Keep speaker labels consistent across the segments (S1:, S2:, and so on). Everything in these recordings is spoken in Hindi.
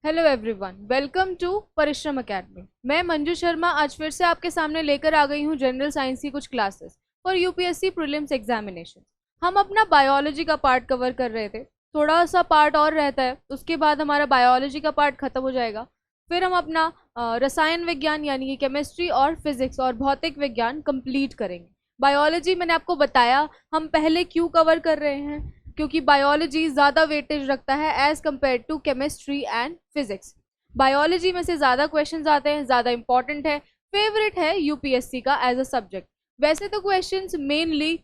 S1: हेलो एवरीवन, वेलकम टू परिश्रम एकेडमी। मैं मंजू शर्मा आज फिर से आपके सामने लेकर आ गई हूँ जनरल साइंस की कुछ classes for UPSC prelims examination. हम अपना बायोलॉजी का पार्ट कवर कर रहे थे, थोड़ा सा पार्ट और रहता है, उसके बाद हमारा बायोलॉजी का पार्ट खत्म हो जाएगा। फिर हम अपना रसायन विज्ञान यानी कि केमिस्ट्री और फिजिक्स और भौतिक विज्ञान कंप्लीट करेंगे। बायोलॉजी मैंने आपको बताया हम पहले क्यों कवर कर रहे हैं, क्योंकि बायोलॉजी ज़्यादा वेटेज रखता है as compare to chemistry and physics. Biology में से ज़्यादा क्वेश्चंस आते हैं, ज़्यादा इंपॉर्टेंट है, फेवरेट है यूपीएससी का एज अ सब्जेक्ट। वैसे तो क्वेश्चंस मेनली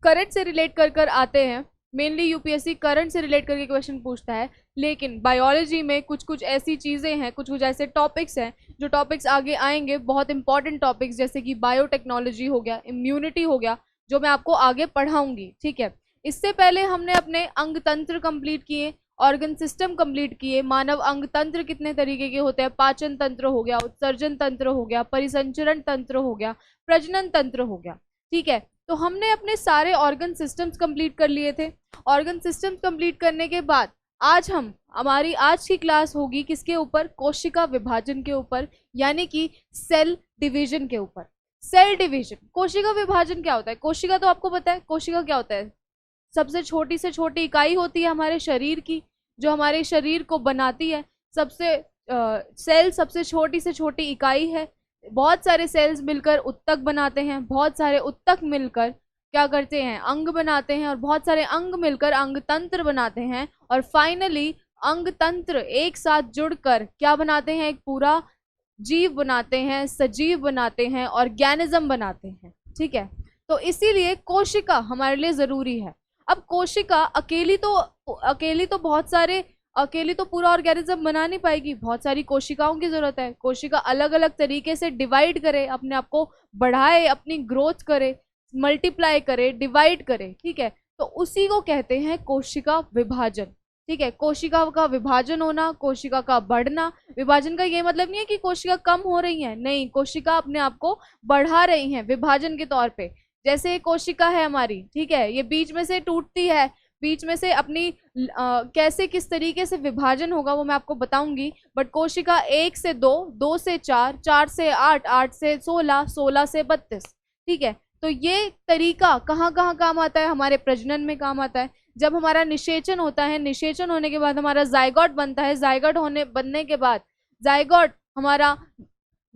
S1: करंट से रिलेट कर आते हैं, मेनली यूपीएससी करंट से रिलेट करके क्वेश्चन पूछता है, लेकिन बायोलॉजी में कुछ कुछ ऐसी चीज़ें हैं, कुछ कुछ ऐसे टॉपिक्स हैं जो टॉपिक्स आगे आएंगे, बहुत इंपॉर्टेंट टॉपिक्स, जैसे कि बायोटेक्नोलॉजी हो गया, इम्यूनिटी हो गया, जो मैं आपको आगे पढ़ाऊंगी। ठीक है, इससे पहले हमने अपने अंग तंत्र कंप्लीट किए, ऑर्गन सिस्टम कंप्लीट किए। मानव अंग तंत्र कितने तरीके के होते हैं, पाचन तंत्र हो गया, उत्सर्जन तंत्र हो गया, परिसंचरण तंत्र हो गया, प्रजनन तंत्र हो गया। ठीक है, तो हमने अपने सारे ऑर्गन सिस्टम्स कंप्लीट कर लिए थे। ऑर्गन सिस्टम्स कंप्लीट करने के बाद हमारी आज की क्लास होगी किसके ऊपर, कोशिका विभाजन के ऊपर, यानी कि सेल डिवीजन के ऊपर। सेल डिवीजन, कोशिका विभाजन क्या होता है? कोशिका तो आपको पता है, कोशिका क्या होता है? सबसे छोटी से छोटी इकाई होती है हमारे शरीर की, जो हमारे शरीर को बनाती है। सेल सबसे छोटी से छोटी इकाई है। बहुत सारे सेल्स मिलकर उत्तक बनाते हैं, बहुत सारे उत्तक मिलकर क्या करते हैं, अंग बनाते हैं, और बहुत सारे अंग मिलकर अंग तंत्र बनाते हैं, और फाइनली अंग तंत्र एक साथ जुड़कर क्या बनाते हैं, एक पूरा जीव बनाते हैं, सजीव बनाते हैं, ऑर्गेनिज्म बनाते हैं। ठीक है, तो इसीलिए कोशिका हमारे लिए जरूरी है। अब कोशिका अकेली तो अकेली तो पूरा ऑर्गेनिज्म बना नहीं पाएगी, बहुत सारी कोशिकाओं की जरूरत है। कोशिका अलग अलग तरीके से डिवाइड करे, अपने आप को बढ़ाए, अपनी ग्रोथ करे, मल्टीप्लाई करे, डिवाइड करे। ठीक है, तो उसी को कहते हैं कोशिका विभाजन। ठीक है, कोशिका का विभाजन होना, कोशिका का बढ़ना। विभाजन का ये मतलब नहीं है कि कोशिका कम हो रही है, नहीं, कोशिका अपने आप को बढ़ा रही है विभाजन के तौर पे। जैसे कोशिका है हमारी, ठीक है, ये बीच में से टूटती है, बीच में से अपनी कैसे किस तरीके से विभाजन होगा वो मैं आपको बताऊंगी। बट कोशिका 1 से 2, 2 से 4, 4 से 8, 8 से 16, 16 से 32। ठीक है, तो ये तरीका कहाँ कहाँ काम आता है? हमारे प्रजनन में काम आता है। जब हमारा निषेचन होता है, निषेचन होने के बाद हमारा जायगोट बनता है, जायगोट बनने के बाद जायगोट हमारा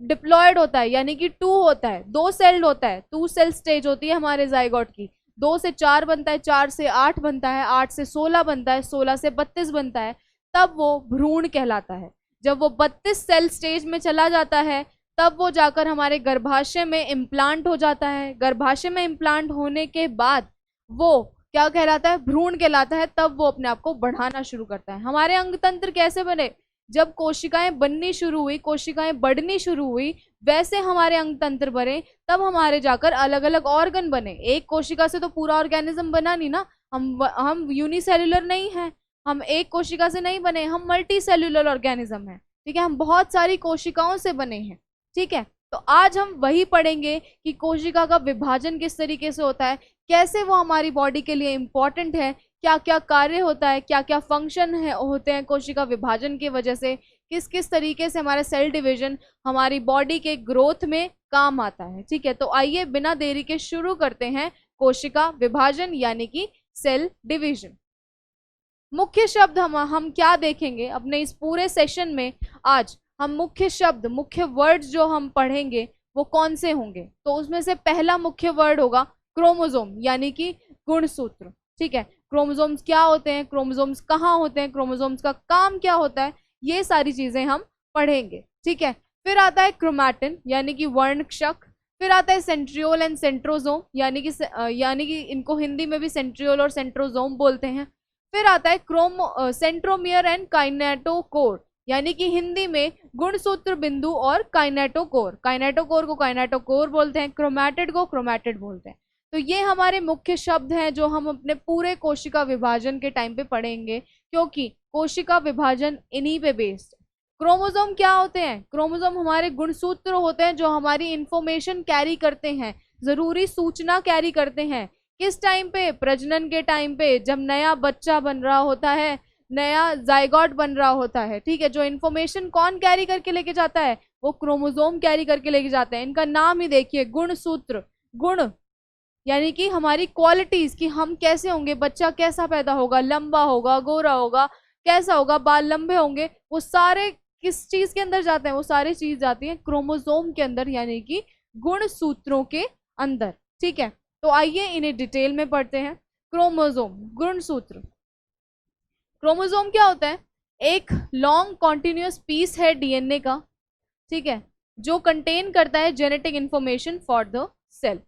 S1: डिप्लॉयड होता है, यानी कि 2 होता है, 2 सेल्ड होता है, 2 सेल स्टेज होती है हमारे जायगोट की। 2 से 4 बनता है, 4 से 8 बनता है, 8 से 16 बनता है, 16 से 32 बनता है, तब वो भ्रूण कहलाता है। जब वो 32 सेल स्टेज में चला जाता है, तब वो जाकर हमारे गर्भाशय में इम्प्लांट हो जाता है। गर्भाशय में इम्प्लांट होने के बाद वो क्या कहलाता है? भ्रूण कहलाता है। तब वो अपने आप को बढ़ाना शुरू करता है। हमारे अंग तंत्र कैसे बने? जब कोशिकाएं बननी शुरू हुई, कोशिकाएं बढ़नी शुरू हुई, वैसे हमारे अंग तंत्र बने, तब हमारे जाकर अलग अलग ऑर्गन बने। एक कोशिका से तो पूरा ऑर्गेनिज्म बना नहीं ना, हम यूनिसेल्युलर नहीं है, हम एक कोशिका से नहीं बने, हम मल्टी सेल्युलर ऑर्गेनिज्म है। ठीक है, हम बहुत सारी कोशिकाओं से बने हैं। ठीक है, तो आज हम वही पढ़ेंगे कि कोशिका का विभाजन किस तरीके से होता है, कैसे वो हमारी बॉडी के लिए इम्पोर्टेंट है, क्या क्या कार्य होता है, क्या क्या फंक्शन होते हैं कोशिका विभाजन की वजह से, किस किस तरीके से हमारे सेल डिवीजन हमारी बॉडी के ग्रोथ में काम आता है। ठीक है, तो आइए बिना देरी के शुरू करते हैं कोशिका विभाजन यानी कि सेल डिवीजन। मुख्य शब्द हम क्या देखेंगे अपने इस पूरे सेशन में? आज हम मुख्य शब्द, मुख्य वर्ड्स जो हम पढ़ेंगे वो कौन से होंगे? तो उसमें से पहला मुख्य वर्ड होगा क्रोमोसोम यानी कि गुणसूत्र। ठीक है, क्रोमोसोम्स क्या होते हैं, क्रोमोसोम्स कहाँ होते हैं, क्रोमोसोम्स का काम क्या होता है, ये सारी चीजें हम पढ़ेंगे। ठीक है, फिर आता है क्रोमैटिन यानी कि वर्णक्षक। फिर आता है सेंट्रियोल एंड सेंट्रोजोम यानी कि इनको हिंदी में भी सेंट्रियोल और सेंट्रोजोम बोलते हैं। फिर आता है सेंट्रोमियर एंड काइनेटोकोर यानी कि हिंदी में गुणसूत्र बिंदु और काइनेटोकोर। काइनेटोकोर को काइनेटोकोर बोलते हैं, क्रोमैटिड को क्रोमैटिड बोलते हैं। तो ये हमारे मुख्य शब्द हैं जो हम अपने पूरे कोशिका विभाजन के टाइम पे पढ़ेंगे, क्योंकि कोशिका विभाजन इन्हीं पे बेस्ड। क्रोमोसोम क्या होते हैं? क्रोमोसोम हमारे गुणसूत्र होते हैं जो हमारी इंफॉर्मेशन कैरी करते हैं, जरूरी सूचना कैरी करते हैं। किस टाइम पे? प्रजनन के टाइम पे, जब नया बच्चा बन रहा होता है, नया जाइगोट बन रहा होता है, ठीक है। जो इन्फॉर्मेशन कौन कैरी करके लेके जाता है, वो क्रोमोसोम कैरी करके लेके जाते हैं। इनका नाम ही देखिए, गुणसूत्र। गुण यानी कि हमारी क्वालिटीज, कि हम कैसे होंगे, बच्चा कैसा पैदा होगा, लंबा होगा, गोरा होगा, कैसा होगा, बाल लंबे होंगे, वो सारे किस चीज के अंदर जाते हैं, वो सारी चीज जाती है क्रोमोसोम के अंदर, यानी कि गुणसूत्रों के अंदर, ठीक है। तो आइए इन्हें डिटेल में पढ़ते हैं। क्रोमोसोम, गुणसूत्र। क्रोमोसोम क्या होता है? एक लॉन्ग कॉन्टिन्यूस पीस है डीएनए का, ठीक है, जो कंटेन करता है genetic information for the cell.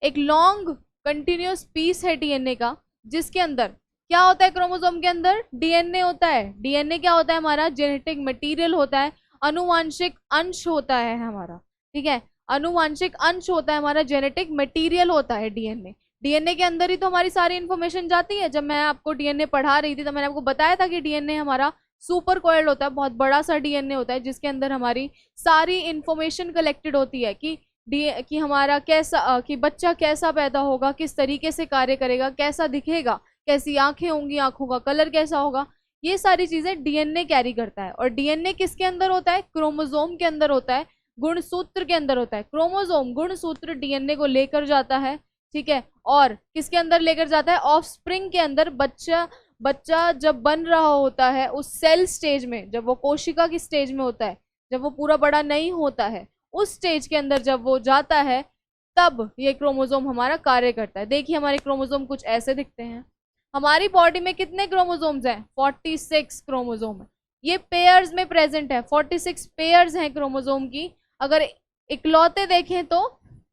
S1: एक लॉन्ग कंटिन्यूस पीस है डीएनए का, जिसके अंदर क्या होता है? क्रोमोसोम के अंदर डीएनए होता है। डीएनए क्या होता है? हमारा जेनेटिक मटेरियल होता है, अनुवांशिक अंश होता है हमारा, ठीक है। अनुवांशिक अंश होता है हमारा, जेनेटिक मटेरियल होता है डीएनए। डीएनए के अंदर ही तो हमारी सारी इन्फॉर्मेशन जाती है। जब मैं आपको डीएनए पढ़ा रही थी तो मैंने आपको बताया था कि डीएनए हमारा सुपर कोइल्ड होता है, बहुत बड़ा सा डीएनए होता है, जिसके अंदर हमारी सारी इंफॉर्मेशन कलेक्टेड होती है कि हमारा कैसा, कि बच्चा कैसा पैदा होगा, किस तरीके से कार्य करेगा, कैसा दिखेगा, कैसी आंखें होंगी, आंखों का कलर कैसा होगा, ये सारी चीजें डीएनए कैरी करता है। और डीएनए किसके अंदर होता है? क्रोमोसोम के अंदर होता है, गुणसूत्र के अंदर होता है। क्रोमोसोम गुणसूत्र डीएनए को लेकर जाता है, ठीक है। और किसके अंदर लेकर जाता है? ऑफस्प्रिंग के अंदर। बच्चा जब बन रहा होता है उस सेल स्टेज में, जब वो कोशिका की स्टेज में होता है, जब वो पूरा बड़ा नहीं होता है, उस स्टेज के अंदर जब वो जाता है, तब ये क्रोमोसोम हमारा कार्य करता है। देखिए हमारे क्रोमोसोम कुछ ऐसे दिखते हैं। हमारी बॉडी में कितने क्रोमोसोम्स हैं? 46 क्रोमोसोम है। ये पेयर्स में प्रेजेंट है, 46 पेयर्स हैं क्रोमोसोम की। अगर इकलौते देखें तो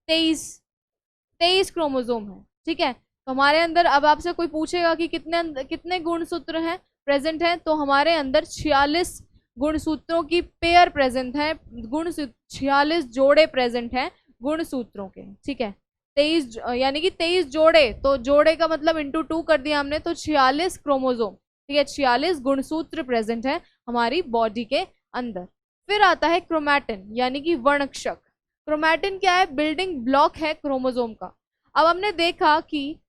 S1: 23 क्रोमोसोम है, ठीक है। तो हमारे अंदर, अब आपसे कोई पूछेगा कि कितने गुणसूत्र हैं, प्रेजेंट हैं, तो हमारे अंदर 46 गुणसूत्रों की पेयर प्रेजेंट है, 46 जोड़े प्रेजेंट हैं गुणसूत्रों के, ठीक है। 23 यानी कि 23 जोड़े, तो जोड़े का मतलब इंटू 2 कर दिया हमने, तो 46 क्रोमोसोम, ठीक है, 46 गुणसूत्र प्रेजेंट है हमारी बॉडी के अंदर। फिर आता है क्रोमैटिन, यानी कि वर्णक्षक। क्रोमैटिन क्या है? बिल्डिंग ब्लॉक है क्रोमोसोम का। अब हमने देखा कि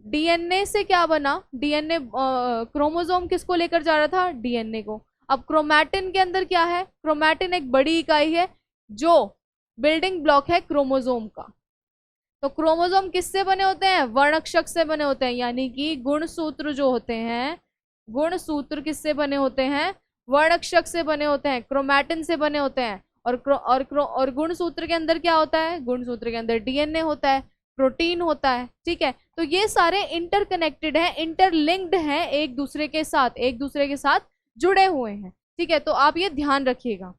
S1: डीएनए से क्या बना, डीएनए क्रोमोसोम किसको लेकर जा रहा था? डीएनए को। अब क्रोमैटिन के अंदर क्या है? क्रोमैटिन एक बड़ी इकाई है जो बिल्डिंग ब्लॉक है क्रोमोसोम का। तो क्रोमोसोम किससे बने होते हैं? वर्णक्षक से बने होते हैं, यानी कि गुणसूत्र जो होते हैं, गुणसूत्र किससे बने होते हैं? वर्णक्षक से बने होते हैं, क्रोमैटिन से बने होते हैं। और गुणसूत्र के अंदर क्या होता है? गुणसूत्र के अंदर डीएनए होता है, प्रोटीन होता है, ठीक है। तो ये सारे इंटरकनेक्टेड हैं, इंटरलिंक्ड हैं, एक दूसरे के साथ जुड़े हुए हैं, ठीक है। तो आप ये ध्यान रखिएगा।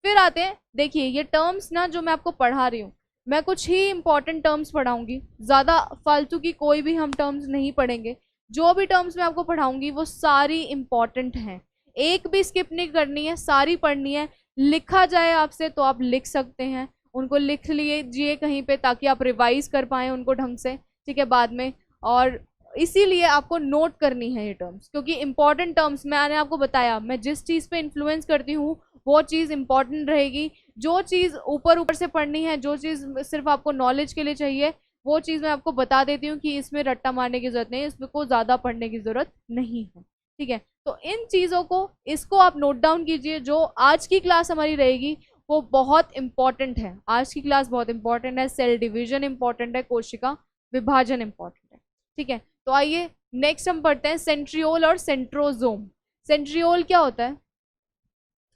S1: फिर आते हैं, देखिए ये टर्म्स ना जो मैं आपको पढ़ा रही हूँ, मैं कुछ ही इंपॉर्टेंट टर्म्स पढ़ाऊंगी, ज़्यादा फालतू की कोई भी हम टर्म्स नहीं पढ़ेंगे। जो भी टर्म्स मैं आपको पढ़ाऊंगी वो सारी इंपॉर्टेंट हैं, एक भी स्किप नहीं करनी है, सारी पढ़नी है। लिखा जाए आपसे तो आप लिख सकते हैं, उनको लिख लीजिए कहीं पे, ताकि आप रिवाइज कर पाएँ उनको ढंग से, ठीक है, बाद में। और इसीलिए आपको नोट करनी है ये टर्म्स, क्योंकि इंपॉर्टेंट टर्म्स, मैंने आपको बताया, मैं जिस चीज़ पे इन्फ्लुएंस करती हूँ वो चीज़ इंपॉर्टेंट रहेगी। जो चीज़ ऊपर से पढ़नी है, जो चीज़ सिर्फ आपको नॉलेज के लिए चाहिए, वो चीज़ मैं आपको बता देती हूँ कि इसमें रट्टा मारने की जरूरत नहीं है, इसमें को ज़्यादा पढ़ने की जरूरत नहीं है, ठीक है। तो इन चीज़ों को, इसको आप नोट डाउन कीजिए। जो आज की क्लास हमारी रहेगी वो बहुत इंपॉर्टेंट है, आज की क्लास बहुत इंपॉर्टेंट है। सेल डिवीजन इंपॉर्टेंट है, कोशिका विभाजन इंपॉर्टेंट है, ठीक है। तो आइए नेक्स्ट हम पढ़ते हैं सेंट्रियोल और सेंट्रोजोम। सेंट्रियोल क्या होता है?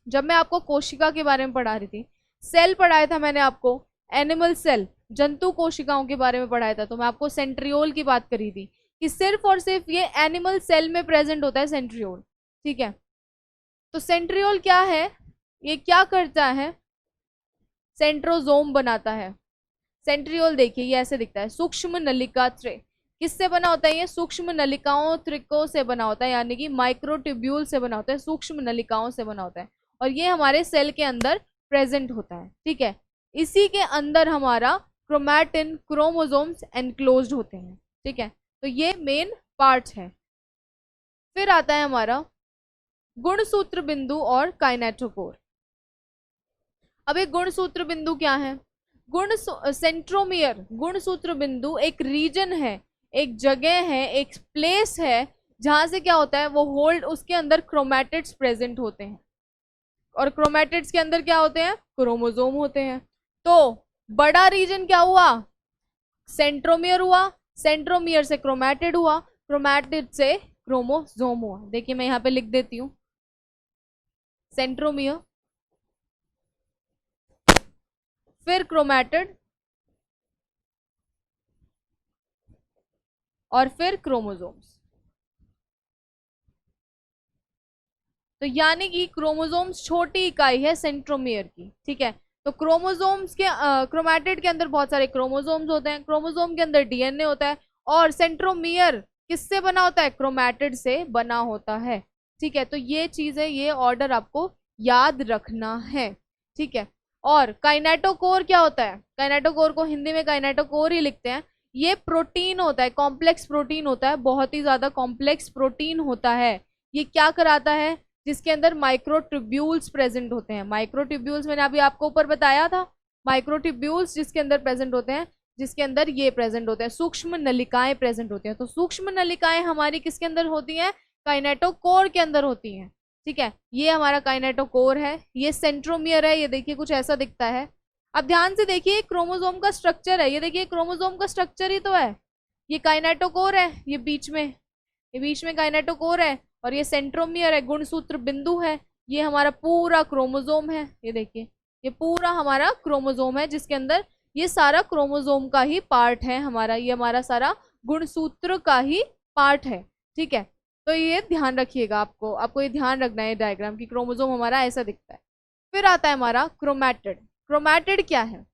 S1: जब मैं आपको कोशिका के बारे में पढ़ा रही थी, सेल पढ़ाया था मैंने आपको, एनिमल सेल, जंतु कोशिकाओं के बारे में पढ़ाया था, तो मैं आपको सेंट्रियोल की बात करी थी कि सिर्फ और सिर्फ ये एनिमल सेल में प्रेजेंट होता है सेंट्रियोल, ठीक है। तो सेंट्रियोल क्या है? ये क्या करता है? सेंट्रोजोम बनाता है। सेंट्रियोल देखिए ये ऐसे दिखता है, सूक्ष्म नलिका त्रय। किससे बना होता है ये? सूक्ष्म नलिकाओं त्रिकों से बना होता है, यानी कि माइक्रोट्यूब्यूल से बना होता है, सूक्ष्म नलिकाओं से बना होता है। और ये हमारे सेल के अंदर प्रेजेंट होता है, ठीक है। इसी के अंदर हमारा क्रोमैटिन, क्रोमोसोम्स एनक्लोज्ड होते हैं, ठीक है। तो ये मेन पार्ट है। फिर आता है हमारा गुणसूत्र बिंदु और काइनेटोकोर। अब एक गुणसूत्र बिंदु क्या है? सेंट्रोमियर, गुणसूत्र बिंदु एक रीजन है, एक जगह है, एक प्लेस है जहां से क्या होता है वो होल्ड, उसके अंदर क्रोमैटिड्स प्रेजेंट होते हैं, और क्रोमैटिड्स के अंदर क्या होते हैं, क्रोमोसोम होते हैं। तो बड़ा रीजन क्या हुआ, सेंट्रोमियर हुआ, सेंट्रोमियर से क्रोमैटिड हुआ, क्रोमैटिड से क्रोमोसोम हुआ। देखिए मैं यहाँ पे लिख देती हूँ, सेंट्रोमियर, फिर क्रोमैटिड, और फिर क्रोमोसोम्स। तो यानी कि क्रोमोसोम्स छोटी इकाई है सेंट्रोमियर की, ठीक है। तो क्रोमोसोम्स के क्रोमैटिड के अंदर बहुत सारे क्रोमोसोम्स होते हैं, क्रोमोसोम के अंदर डीएनए होता है, और सेंट्रोमियर किससे बना होता है, क्रोमैटिड से बना होता है, ठीक है। तो ये चीज है, ये ऑर्डर आपको याद रखना है, ठीक है। और काइनेटोकोर क्या होता है, काइनेटोकोर को हिंदी में काइनेटोकोर ही लिखते हैं। ये प्रोटीन होता है, कॉम्प्लेक्स प्रोटीन होता है, बहुत ही ज्यादा कॉम्प्लेक्स प्रोटीन होता है। ये क्या कराता है, जिसके अंदर माइक्रोट्यूब्यूल्स प्रेजेंट होते हैं। माइक्रोट्यूब्यूल्स मैंने अभी आपको ऊपर बताया था, माइक्रोट्यूब्यूल्स जिसके अंदर प्रेजेंट होते हैं, जिसके अंदर ये प्रेजेंट होते हैं, सूक्ष्म नलिकाएं प्रेजेंट होती हैं। तो सूक्ष्म नलिकाएं हमारी किसके अंदर होती हैं, काइनेटोकोर के अंदर होती हैं, ठीक है। ये हमारा काइनेटोकोर है, ये सेंट्रोमियर है, ये देखिए कुछ ऐसा दिखता है। अब ध्यान से देखिए क्रोमोसोम का स्ट्रक्चर है, ये देखिए क्रोमोसोम का स्ट्रक्चर ही तो है, ये काइनेटोकोर है, ये बीच में, ये बीच में काइनेटोकोर है, और ये सेंट्रोमियर है, गुणसूत्र बिंदु है, ये हमारा पूरा क्रोमोसोम है। ये देखिए ये पूरा हमारा क्रोमोसोम है, जिसके अंदर ये सारा क्रोमोसोम का ही पार्ट है हमारा, ये हमारा सारा गुणसूत्र का ही पार्ट है, ठीक है। तो ये ध्यान रखिएगा, आपको ये ध्यान रखना है डायग्राम की, क्रोमोसोम हमारा ऐसा दिखता है। फिर आता है हमारा क्रोमैटिड। क्रोमैटिड क्या है,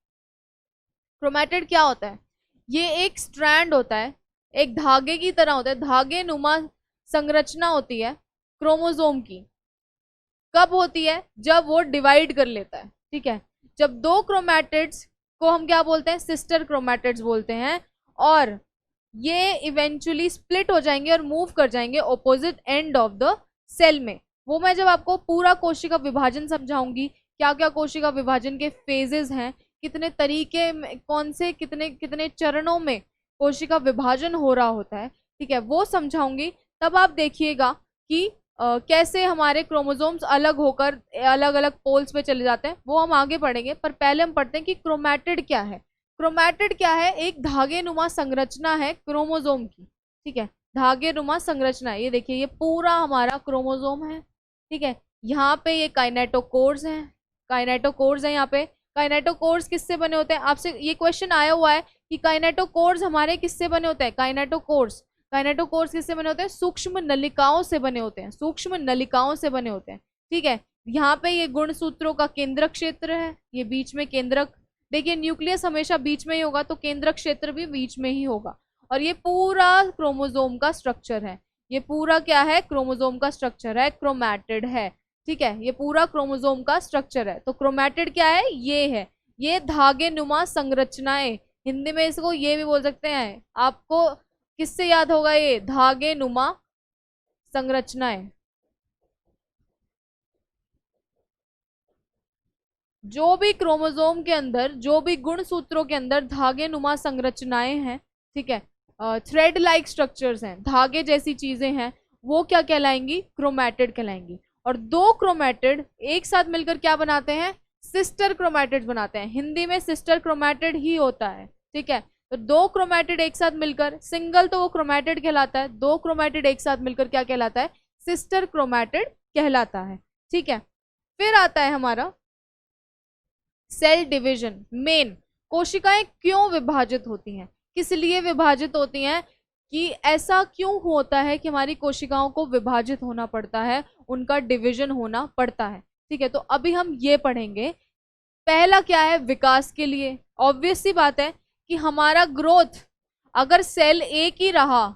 S1: क्रोमैटिड क्या होता है, ये एक स्ट्रैंड होता है, एक धागे की तरह होता है, धागे नुमा संरचना होती है क्रोमोसोम की। कब होती है, जब वो डिवाइड कर लेता है, ठीक है। जब दो क्रोमैटिड्स को हम क्या बोलते हैं, सिस्टर क्रोमैटिड्स बोलते हैं, और ये इवेंचुअली स्प्लिट हो जाएंगे और मूव कर जाएंगे opposite end of the cell में। वो मैं जब आपको पूरा कोशिका विभाजन समझाऊंगी, क्या क्या कोशिका विभाजन के फेजेस हैं, कितने तरीके, कौन से कितने कितने चरणों में कोशिका विभाजन हो रहा होता है, ठीक है, वो समझाऊंगी। तब आप देखिएगा कि कैसे हमारे क्रोमोसोम्स अलग होकर अलग अलग पोल्स पे चले जाते हैं, वो हम आगे पढ़ेंगे। पर पहले हम पढ़ते हैं कि क्रोमैटिड क्या है। क्रोमैटिड क्या है, एक धागे नुमा संरचना है क्रोमोसोम की, ठीक है, धागे नुमा संरचना है। ये देखिए ये पूरा हमारा क्रोमोसोम है, ठीक है। यहाँ पे ये काइनेटोकोर्स हैं, काइनेटोकोर्स हैं यहाँ पे। काइनेटोकोर्स किससे बने होते हैं, आपसे ये क्वेश्चन आया हुआ है कि काइनेटोकोर्स हमारे किससे बने होते हैं। काइनेटोकोर्स, काइनेटोकोर्स किससे बने होते हैं, सूक्ष्म नलिकाओं से बने होते हैं, सूक्ष्म नलिकाओं से बने होते हैं, ठीक है। यहाँ पे ये गुणसूत्रों का केंद्रक क्षेत्र है, ये बीच में केंद्रक, देखिए न्यूक्लियस हमेशा बीच में ही होगा, तो केंद्रक क्षेत्र भी बीच में ही होगा। और ये पूरा क्रोमोसोम का स्ट्रक्चर है, ये पूरा क्या है, क्रोमोसोम का स्ट्रक्चर है, क्रोमैटिड है, ठीक है। ये पूरा क्रोमोसोम का स्ट्रक्चर है। तो क्रोमैटिड क्या है, ये है, ये धागे नुमा संरचनाएं, हिंदी में इसको ये भी बोल सकते हैं। आपको किससे याद होगा, ये धागे नुमा संरचनाएं। जो भी क्रोमोसोम के अंदर, जो भी गुणसूत्रों के अंदर धागे नुमा संरचनाएं हैं, ठीक है, थ्रेड लाइक स्ट्रक्चर्स हैं, धागे जैसी चीजें हैं, वो क्या कहलाएंगी, क्रोमैटिड कहलाएंगी। और दो क्रोमैटिड एक साथ मिलकर क्या बनाते हैं, सिस्टर क्रोमैटिड बनाते हैं। हिंदी में सिस्टर क्रोमैटिड ही होता है, ठीक है। तो दो क्रोमैटिड एक साथ मिलकर, सिंगल तो वो क्रोमैटिड कहलाता है, दो क्रोमैटिड एक साथ मिलकर क्या कहलाता है, सिस्टर क्रोमैटिड कहलाता है, ठीक है। फिर आता है हमारा सेल डिवीजन। मेन, कोशिकाएं क्यों विभाजित होती हैं, किस लिए विभाजित होती हैं, कि ऐसा क्यों होता है कि हमारी कोशिकाओं को विभाजित होना पड़ता है, उनका डिवीजन होना पड़ता है, ठीक है। तो अभी हम ये पढ़ेंगे। पहला क्या है, विकास के लिए। ऑब्वियस सी बात है कि हमारा ग्रोथ, अगर सेल एक ही रहा,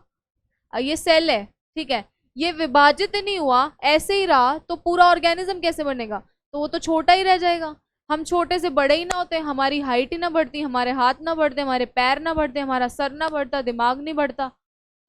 S1: ये सेल है, ठीक है, ये विभाजित नहीं हुआ, ऐसे ही रहा, तो पूरा ऑर्गेनिज्म कैसे बनेगा, तो वो तो छोटा ही रह जाएगा। हम छोटे से बड़े ही ना होते, हमारी हाइट ही ना बढ़ती, हमारे हाथ ना बढ़ते, हमारे पैर ना बढ़ते, हमारा सर ना बढ़ता, दिमाग नहीं बढ़ता,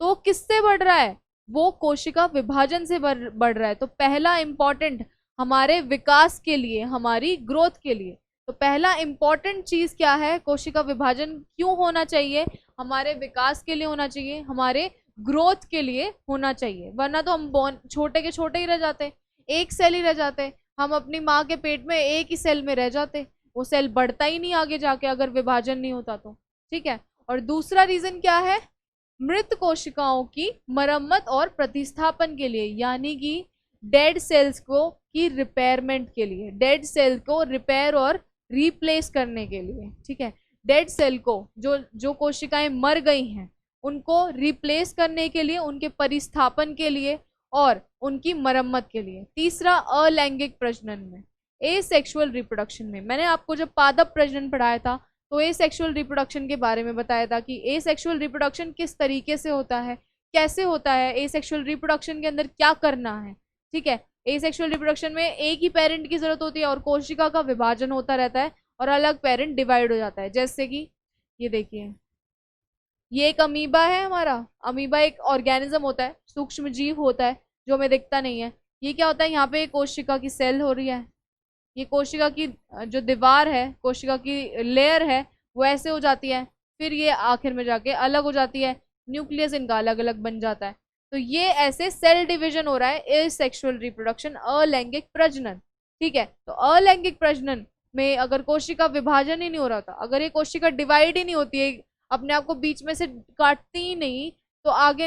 S1: तो किससे बढ़ रहा है, वो कोशिका विभाजन से बढ़ रहा है। तो पहला इंपॉर्टेंट हमारे विकास के लिए, हमारी ग्रोथ के लिए, तो पहला इंपॉर्टेंट चीज क्या है, कोशिका विभाजन क्यों होना चाहिए, हमारे विकास के लिए होना चाहिए, हमारे ग्रोथ के लिए होना चाहिए, वरना तो हम छोटे के छोटे ही रह जाते, एक सेल ही रह जाते, हम अपनी माँ के पेट में एक ही सेल में रह जाते, वो सेल बढ़ता ही नहीं आगे जाके अगर विभाजन नहीं होता तो। ठीक है। और दूसरा रीजन क्या है, मृत कोशिकाओं की मरम्मत और प्रतिस्थापन के लिए, यानी कि डेड सेल्स को की रिपेयरमेंट के लिए, डेड सेल को रिपेयर और रिप्लेस करने के लिए। ठीक है, डेड सेल को, जो कोशिकाएं मर गई हैं उनको रिप्लेस करने के लिए, उनके परिस्थापन के लिए और उनकी मरम्मत के लिए। तीसरा, अलैंगिक प्रजनन में, एसेक्सुअल रिप्रोडक्शन में। मैंने आपको जब पादप प्रजनन पढ़ाया था तो एसेक्सुअल रिप्रोडक्शन के बारे में बताया था कि एसेक्सुअल रिप्रोडक्शन किस तरीके से होता है, कैसे होता है, एसेक्सुअल रिप्रोडक्शन के अंदर क्या करना है। ठीक है, एसेक्सुअल रिप्रोडक्शन में एक ही पेरेंट की जरूरत होती है और कोशिका का विभाजन होता रहता है और अलग पेरेंट डिवाइड हो जाता है। जैसे कि ये देखिए, ये एक अमीबा है हमारा। अमीबा एक ऑर्गेनिज्म होता है, सूक्ष्म जीव होता है जो हमें दिखता नहीं है। ये क्या होता है, यहाँ पे कोशिका की सेल हो रही है, ये कोशिका की जो दीवार है, कोशिका की लेयर है, वो ऐसे हो जाती है, फिर ये आखिर में जाके अलग हो जाती है, न्यूक्लियस इनका अलग अलग बन जाता है। तो ये ऐसे सेल डिवीजन हो रहा है, एसेक्सुअल रिप्रोडक्शन, अलैंगिक प्रजनन। ठीक है, तो अलैंगिक प्रजनन में अगर कोशिका विभाजन ही नहीं हो रहा था, अगर ये कोशिका डिवाइड ही नहीं होती है, अपने आप को बीच में से काटती ही नहीं, तो आगे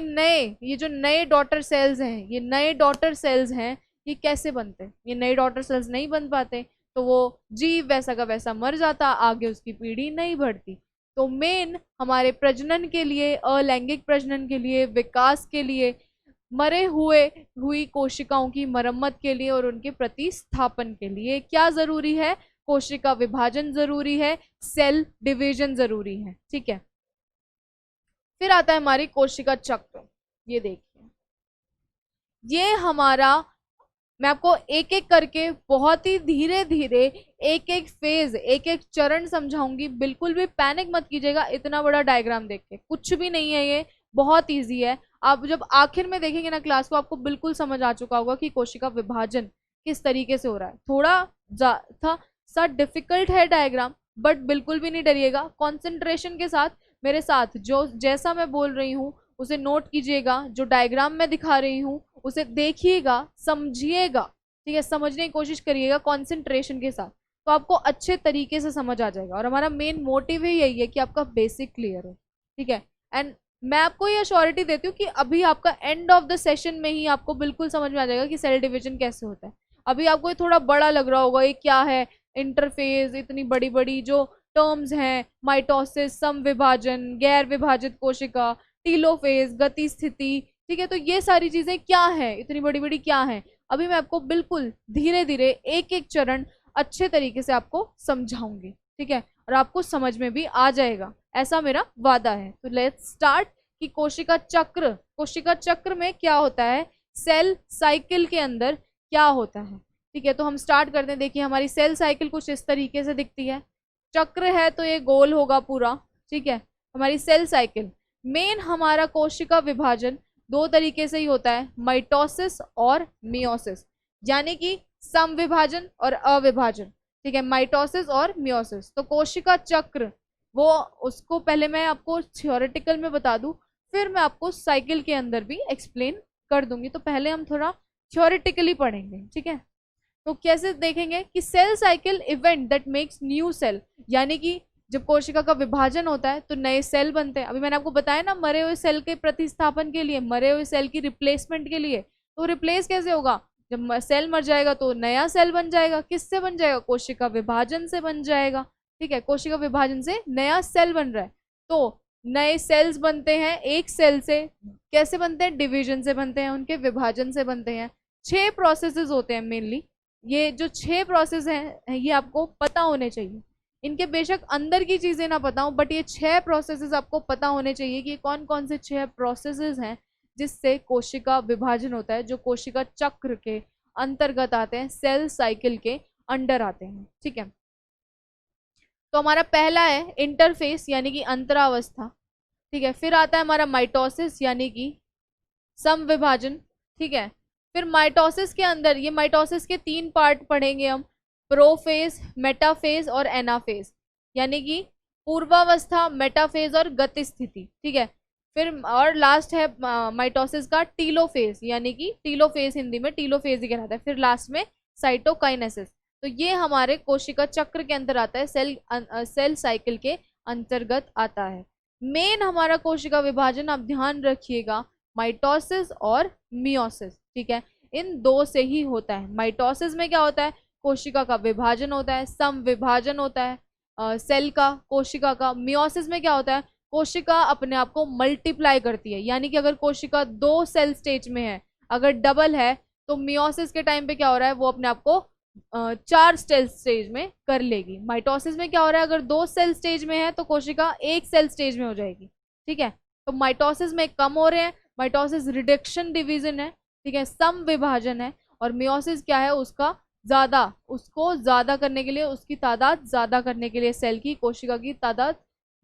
S1: ये जो नए डॉटर सेल्स हैं, ये नए डॉटर सेल्स हैं, ये कैसे बनते, ये नए डॉटर सेल्स नहीं बन पाते, तो वो जीव वैसा का वैसा मर जाता, आगे उसकी पीढ़ी नहीं बढ़ती। तो मेन हमारे प्रजनन के लिए, अलैंगिक प्रजनन के लिए, विकास के लिए, मरे हुई कोशिकाओं की मरम्मत के लिए और उनके प्रतिस्थापन के लिए क्या जरूरी है, कोशिका विभाजन जरूरी है, सेल डिवीजन जरूरी है। ठीक है, फिर आता है हमारी कोशिका चक्र। ये देखिए, ये हमारा, मैं आपको एक एक करके बहुत ही धीरे धीरे एक एक फेज, एक एक चरण समझाऊंगी। बिल्कुल भी पैनिक मत कीजिएगा इतना बड़ा डायग्राम देख के, कुछ भी नहीं है, ये बहुत इजी है। आप जब आखिर में देखेंगे ना क्लास को, आपको बिल्कुल समझ आ चुका होगा कि कोशिका विभाजन किस तरीके से हो रहा है। थोड़ा था सा डिफिकल्ट है डायग्राम, बट बिल्कुल भी नहीं डरिएगा, कॉन्सेंट्रेशन के साथ मेरे साथ जो जैसा मैं बोल रही हूँ उसे नोट कीजिएगा, जो डायग्राम मैं दिखा रही हूँ उसे देखिएगा, समझिएगा। ठीक है, समझने की कोशिश करिएगा कॉन्सेंट्रेशन के साथ, तो आपको अच्छे तरीके से समझ आ जाएगा। और हमारा मेन मोटिव ही यही है कि आपका बेसिक क्लियर हो। ठीक है, एंड मैं आपको ये अश्योरिटी देती हूँ कि अभी आपका एंड ऑफ द सेशन में ही आपको बिल्कुल समझ में आ जाएगा कि सेल डिवीजन कैसे होता है। अभी आपको ये थोड़ा बड़ा लग रहा होगा, ये क्या है, इंटरफेज, इतनी बड़ी बड़ी जो टर्म्स हैं, माइटोसिस, सम विभाजन, गैर विभाजित कोशिका, टीलोफेज, गति स्थिति। ठीक है, तो ये सारी चीजें क्या है, इतनी बड़ी बड़ी क्या है, अभी मैं आपको बिल्कुल धीरे धीरे एक एक चरण अच्छे तरीके से आपको समझाऊंगी। ठीक है, और आपको समझ में भी आ जाएगा, ऐसा मेरा वादा है। तो लेट्स स्टार्ट कि कोशिका चक्र में क्या होता है, सेल साइकिल के अंदर क्या होता है। ठीक है, तो हम स्टार्ट करते हैं। देखिए, हमारी सेल साइकिल कुछ इस तरीके से दिखती है, चक्र है तो ये गोल होगा पूरा। ठीक है, हमारी सेल साइकिल, मेन हमारा कोशिका विभाजन दो तरीके से ही होता है, माइटोसिस और मियोसिस, यानी कि सम विभाजन और अविभाजन। ठीक है, माइटोसिस और मियोसिस। तो कोशिका चक्र, वो उसको पहले मैं आपको थ्योरेटिकल में बता दूं, फिर मैं आपको साइकिल के अंदर भी एक्सप्लेन कर दूंगी। तो पहले हम थोड़ा थ्योरेटिकली पढ़ेंगे। ठीक है, तो कैसे देखेंगे कि cell cycle event that makes new cell, यानी कि जब कोशिका का विभाजन होता है तो नए सेल बनते हैं। अभी मैंने आपको बताया ना, मरे हुए सेल के प्रतिस्थापन के लिए, मरे हुए सेल की रिप्लेसमेंट के लिए। तो रिप्लेस कैसे होगा, जब सेल मर जाएगा तो नया सेल बन जाएगा। किससे बन जाएगा, कोशिका विभाजन से बन जाएगा। ठीक है, कोशिका विभाजन से नया सेल बन रहा है, तो नए सेल्स बनते हैं एक सेल से। कैसे बनते हैं, डिवीजन से बनते हैं, उनके विभाजन से बनते हैं। 6 प्रोसेसेस होते हैं मेनली। ये जो 6 प्रोसेस हैं ये आपको पता होने चाहिए। इनके बेशक अंदर की चीजें ना पता हो, बट ये 6 प्रोसेसेस आपको पता होने चाहिए कि कौन कौन से 6 प्रोसेसेस हैं जिससे कोशिका विभाजन होता है, जो कोशिका चक्र के अंतर्गत आते हैं, सेल साइकिल के अंडर आते हैं। ठीक है, तो हमारा पहला है इंटरफेस, यानी कि अंतरावस्था। ठीक है, फिर आता है हमारा माइटोसिस, यानी कि सम विभाजन। ठीक है, फिर माइटोसिस के अंदर, ये माइटोसिस के 3 पार्ट पढ़ेंगे हम, प्रोफेज, मेटाफेज और एनाफेज, यानी कि पूर्वावस्था, मेटाफेज और गति स्थिति। ठीक है, फिर और लास्ट है माइटोसिस का टीलोफेज, यानी कि टीलोफेज हिंदी में टीलोफेज ही कहलाता है। फिर लास्ट में साइटोकाइनेसिस। तो ये हमारे कोशिका चक्र के अंदर आता है, सेल साइकिल के अंतर्गत आता है। मेन हमारा कोशिका विभाजन आप ध्यान रखिएगा माइटोसिस और मियोसिस, ठीक है, इन दो से ही होता है। माइटोसिस में क्या होता है, कोशिका का विभाजन होता है, सम विभाजन होता है सेल का, कोशिका का। मियोसिस में क्या होता है, कोशिका अपने आप को मल्टीप्लाई करती है, यानी कि अगर कोशिका 2 सेल स्टेज में है, अगर डबल है, तो मियोसिस के टाइम पे क्या हो रहा है, वो अपने आप को 4 सेल स्टेज में कर लेगी। माइटोसिस में क्या हो रहा है, अगर 2 सेल स्टेज में है तो कोशिका 1 सेल स्टेज में हो जाएगी, ठीक है। तो माइटोसिस में कम हो रहे हैं, माइटोसिस रिडक्शन डिवीजन है, ठीक है, सम विभाजन है। और मियोसिस क्या है, उसको ज्यादा करने के लिए, उसकी तादाद ज्यादा करने के लिए, सेल की, कोशिका की तादाद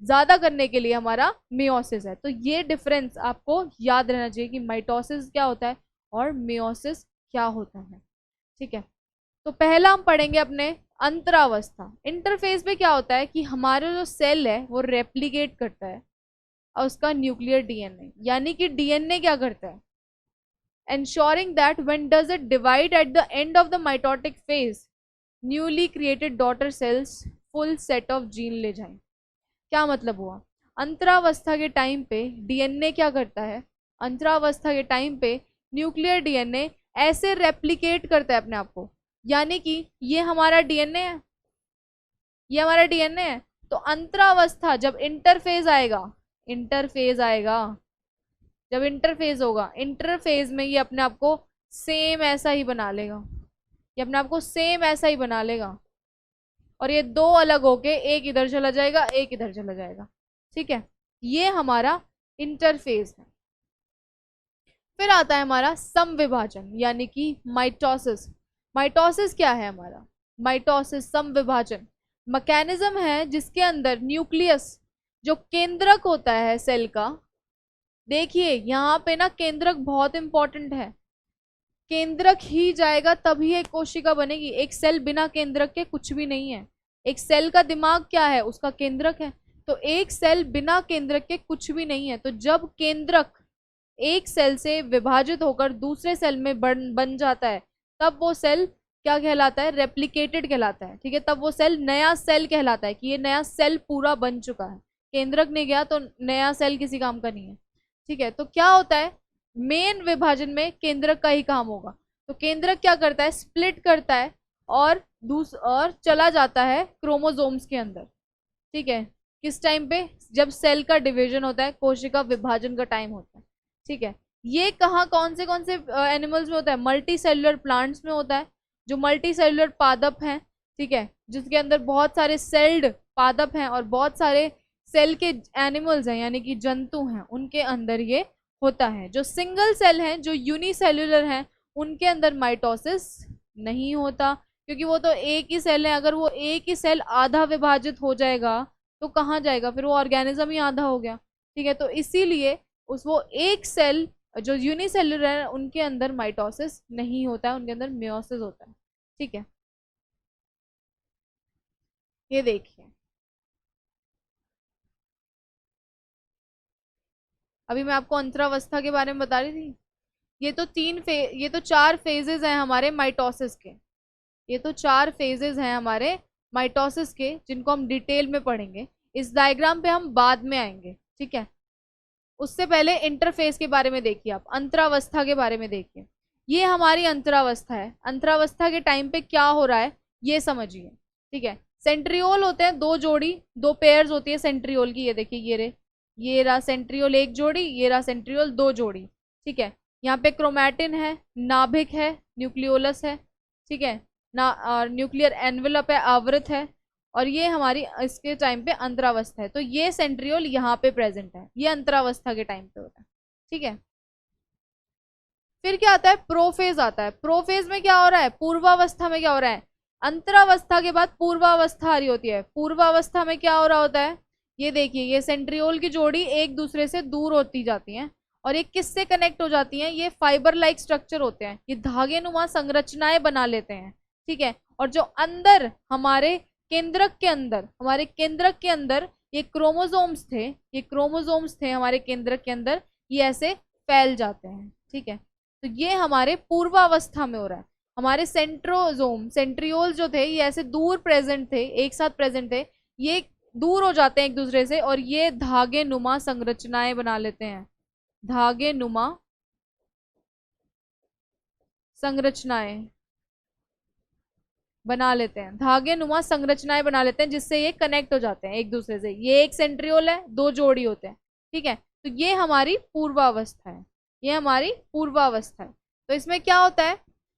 S1: ज्यादा करने के लिए हमारा मियोसिस है। तो ये डिफरेंस आपको याद रहना चाहिए कि माइटोसिस क्या होता है और मियोसिस क्या होता है, ठीक है। तो पहला हम पढ़ेंगे अपने अंतरावस्था। इंटरफेज में क्या होता है कि हमारा जो सेल है वो रेप्लिकेट करता है और उसका न्यूक्लियर डीएनए, यानी कि डीएनए क्या करता है, ensuring that when does it divide at the end of the mitotic phase, newly created daughter cells full set of gene ले जाएं। क्या मतलब हुआ, अंतरावस्था के टाइम पे डीएनए क्या करता है, अंतरावस्था के टाइम पे न्यूक्लियर डीएनए ऐसे रेप्लिकेट करता है अपने आप को, यानी कि ये हमारा डीएनए है, ये हमारा डीएनए है। तो अंतरावस्था जब इंटरफेज आएगा, जब इंटरफेज होगा, इंटरफेज में ये अपने आप को सेम ऐसा ही बना लेगा, ये अपने आप को सेम ऐसा ही बना लेगा, और ये दो अलग होके एक इधर चला जाएगा, एक इधर चला जाएगा, ठीक है। ये हमारा इंटरफेज है। फिर आता है हमारा सम विभाजन, यानी कि माइटोसिस। माइटोसिस क्या है हमारा, माइटोसिस सम विभाजन मैकेनिज्म है जिसके अंदर न्यूक्लियस, जो केंद्रक होता है सेल का, देखिए यहाँ पे ना केंद्रक बहुत इंपॉर्टेंट है, केंद्रक ही जाएगा तभी एक कोशिका बनेगी। एक सेल बिना केंद्रक के कुछ भी नहीं है। एक सेल का दिमाग क्या है, उसका केंद्रक है। तो एक सेल बिना केंद्रक के कुछ भी नहीं है। तो जब केंद्रक एक सेल से विभाजित होकर दूसरे सेल में बन जाता है, तब वो सेल क्या कहलाता है, रेप्लिकेटेड कहलाता है, ठीक है। तब वो सेल नया सेल कहलाता है कि ये नया सेल पूरा बन चुका है। केंद्रक नहीं गया तो नया सेल किसी काम का नहीं है, ठीक है। तो क्या होता है, मेन विभाजन में केंद्रक का ही काम होगा। तो केंद्रक क्या करता है, स्प्लिट करता है और चला जाता है क्रोमोसोम्स के अंदर, ठीक है। किस टाइम पे, जब सेल का डिवीजन होता है, कोशिका विभाजन का टाइम होता है, ठीक है। ये कहाँ कौन से एनिमल्स में होता है, मल्टी सेलुलर प्लांट्स में होता है, जो मल्टी सेलुलर पादप हैं, ठीक है, जिसके अंदर बहुत सारे सेल्ड पादप हैं और बहुत सारे सेल के एनिमल्स हैं, यानी कि जंतु हैं, उनके अंदर ये होता है। जो सिंगल सेल हैं, जो यूनिसेल्युलर हैं, उनके अंदर माइटोसिस नहीं होता, क्योंकि वो तो एक ही सेल है। अगर वो एक ही सेल आधा विभाजित हो जाएगा तो कहाँ जाएगा, फिर वो ऑर्गेनिज्म ही आधा हो गया, ठीक है। तो इसीलिए वो एक सेल जो यूनिसेल्युलर है उनके अंदर माइटोसिस नहीं होता है, उनके अंदर मियोसिस होता है, ठीक है। ये देखिए, अभी मैं आपको अंतरावस्था के बारे में बता रही थी। ये तो 4 फेजेस हैं हमारे माइटोसिस के, ये तो 4 फेजेस हैं हमारे माइटोसिस के, जिनको हम डिटेल में पढ़ेंगे। इस डायग्राम पे हम बाद में आएंगे, ठीक है। उससे पहले इंटरफेस के बारे में देखिए, आप अंतरावस्था के बारे में देखिए। ये हमारी अंतरावस्था है। अंतरावस्था के टाइम पे क्या हो रहा है ये समझिए, ठीक है। सेंट्रियोल होते हैं 2 जोड़ी, 2 पेयर्स होती है सेंट्रियोल की। ये देखिए, ये रहा सेंट्रियोल 1 जोड़ी, ये रहा सेंट्रियोल 2 जोड़ी, ठीक है। यहाँ पे क्रोमैटिन है, नाभिक है, न्यूक्लियोलस है, ठीक है ना, और न्यूक्लियर एनवेलप है, आवृत है, और ये हमारी इसके टाइम पे अंतरावस्था है। तो ये सेंट्रियोल यहाँ पे प्रेजेंट है, ये अंतरावस्था के टाइम पे होता है, ठीक है। फिर क्या आता है, प्रोफेज आता है। प्रोफेज में क्या हो रहा है, पूर्वावस्था में क्या हो रहा है, अंतरावस्था के बाद पूर्वावस्था आ रही होती है। पूर्वावस्था में क्या हो रहा होता है, ये देखिए, ये सेंट्रियोल की जोड़ी एक दूसरे से दूर होती जाती हैं, और ये किससे कनेक्ट हो जाती हैं, ये फाइबर लाइक स्ट्रक्चर होते हैं, ये धागे नुमा संरचनाएं बना लेते हैं, ठीक है। और जो अंदर हमारे केंद्रक के अंदर ये क्रोमोसोम्स थे, ये क्रोमोसोम्स थे हमारे केंद्रक के अंदर, ये ऐसे फैल जाते हैं, ठीक है। तो ये हमारे पूर्वावस्था में हो रहा है। हमारे सेंट्रोजोम, सेंट्रियोल जो थे ये ऐसे दूर प्रेजेंट थे, एक साथ प्रेजेंट थे, ये दूर हो जाते हैं एक दूसरे से और ये धागे नुमा संरचनाएं बना लेते हैं, धागे नुमा संरचनाएं बना लेते हैं, धागे नुमा संरचनाएं बना लेते हैं, जिससे ये कनेक्ट हो जाते हैं एक दूसरे से। ये एक सेंट्रियोल है, दो जोड़ी होते हैं, ठीक है। तो ये हमारी पूर्वावस्था है, ये हमारी पूर्वावस्था है। तो इसमें क्या होता है,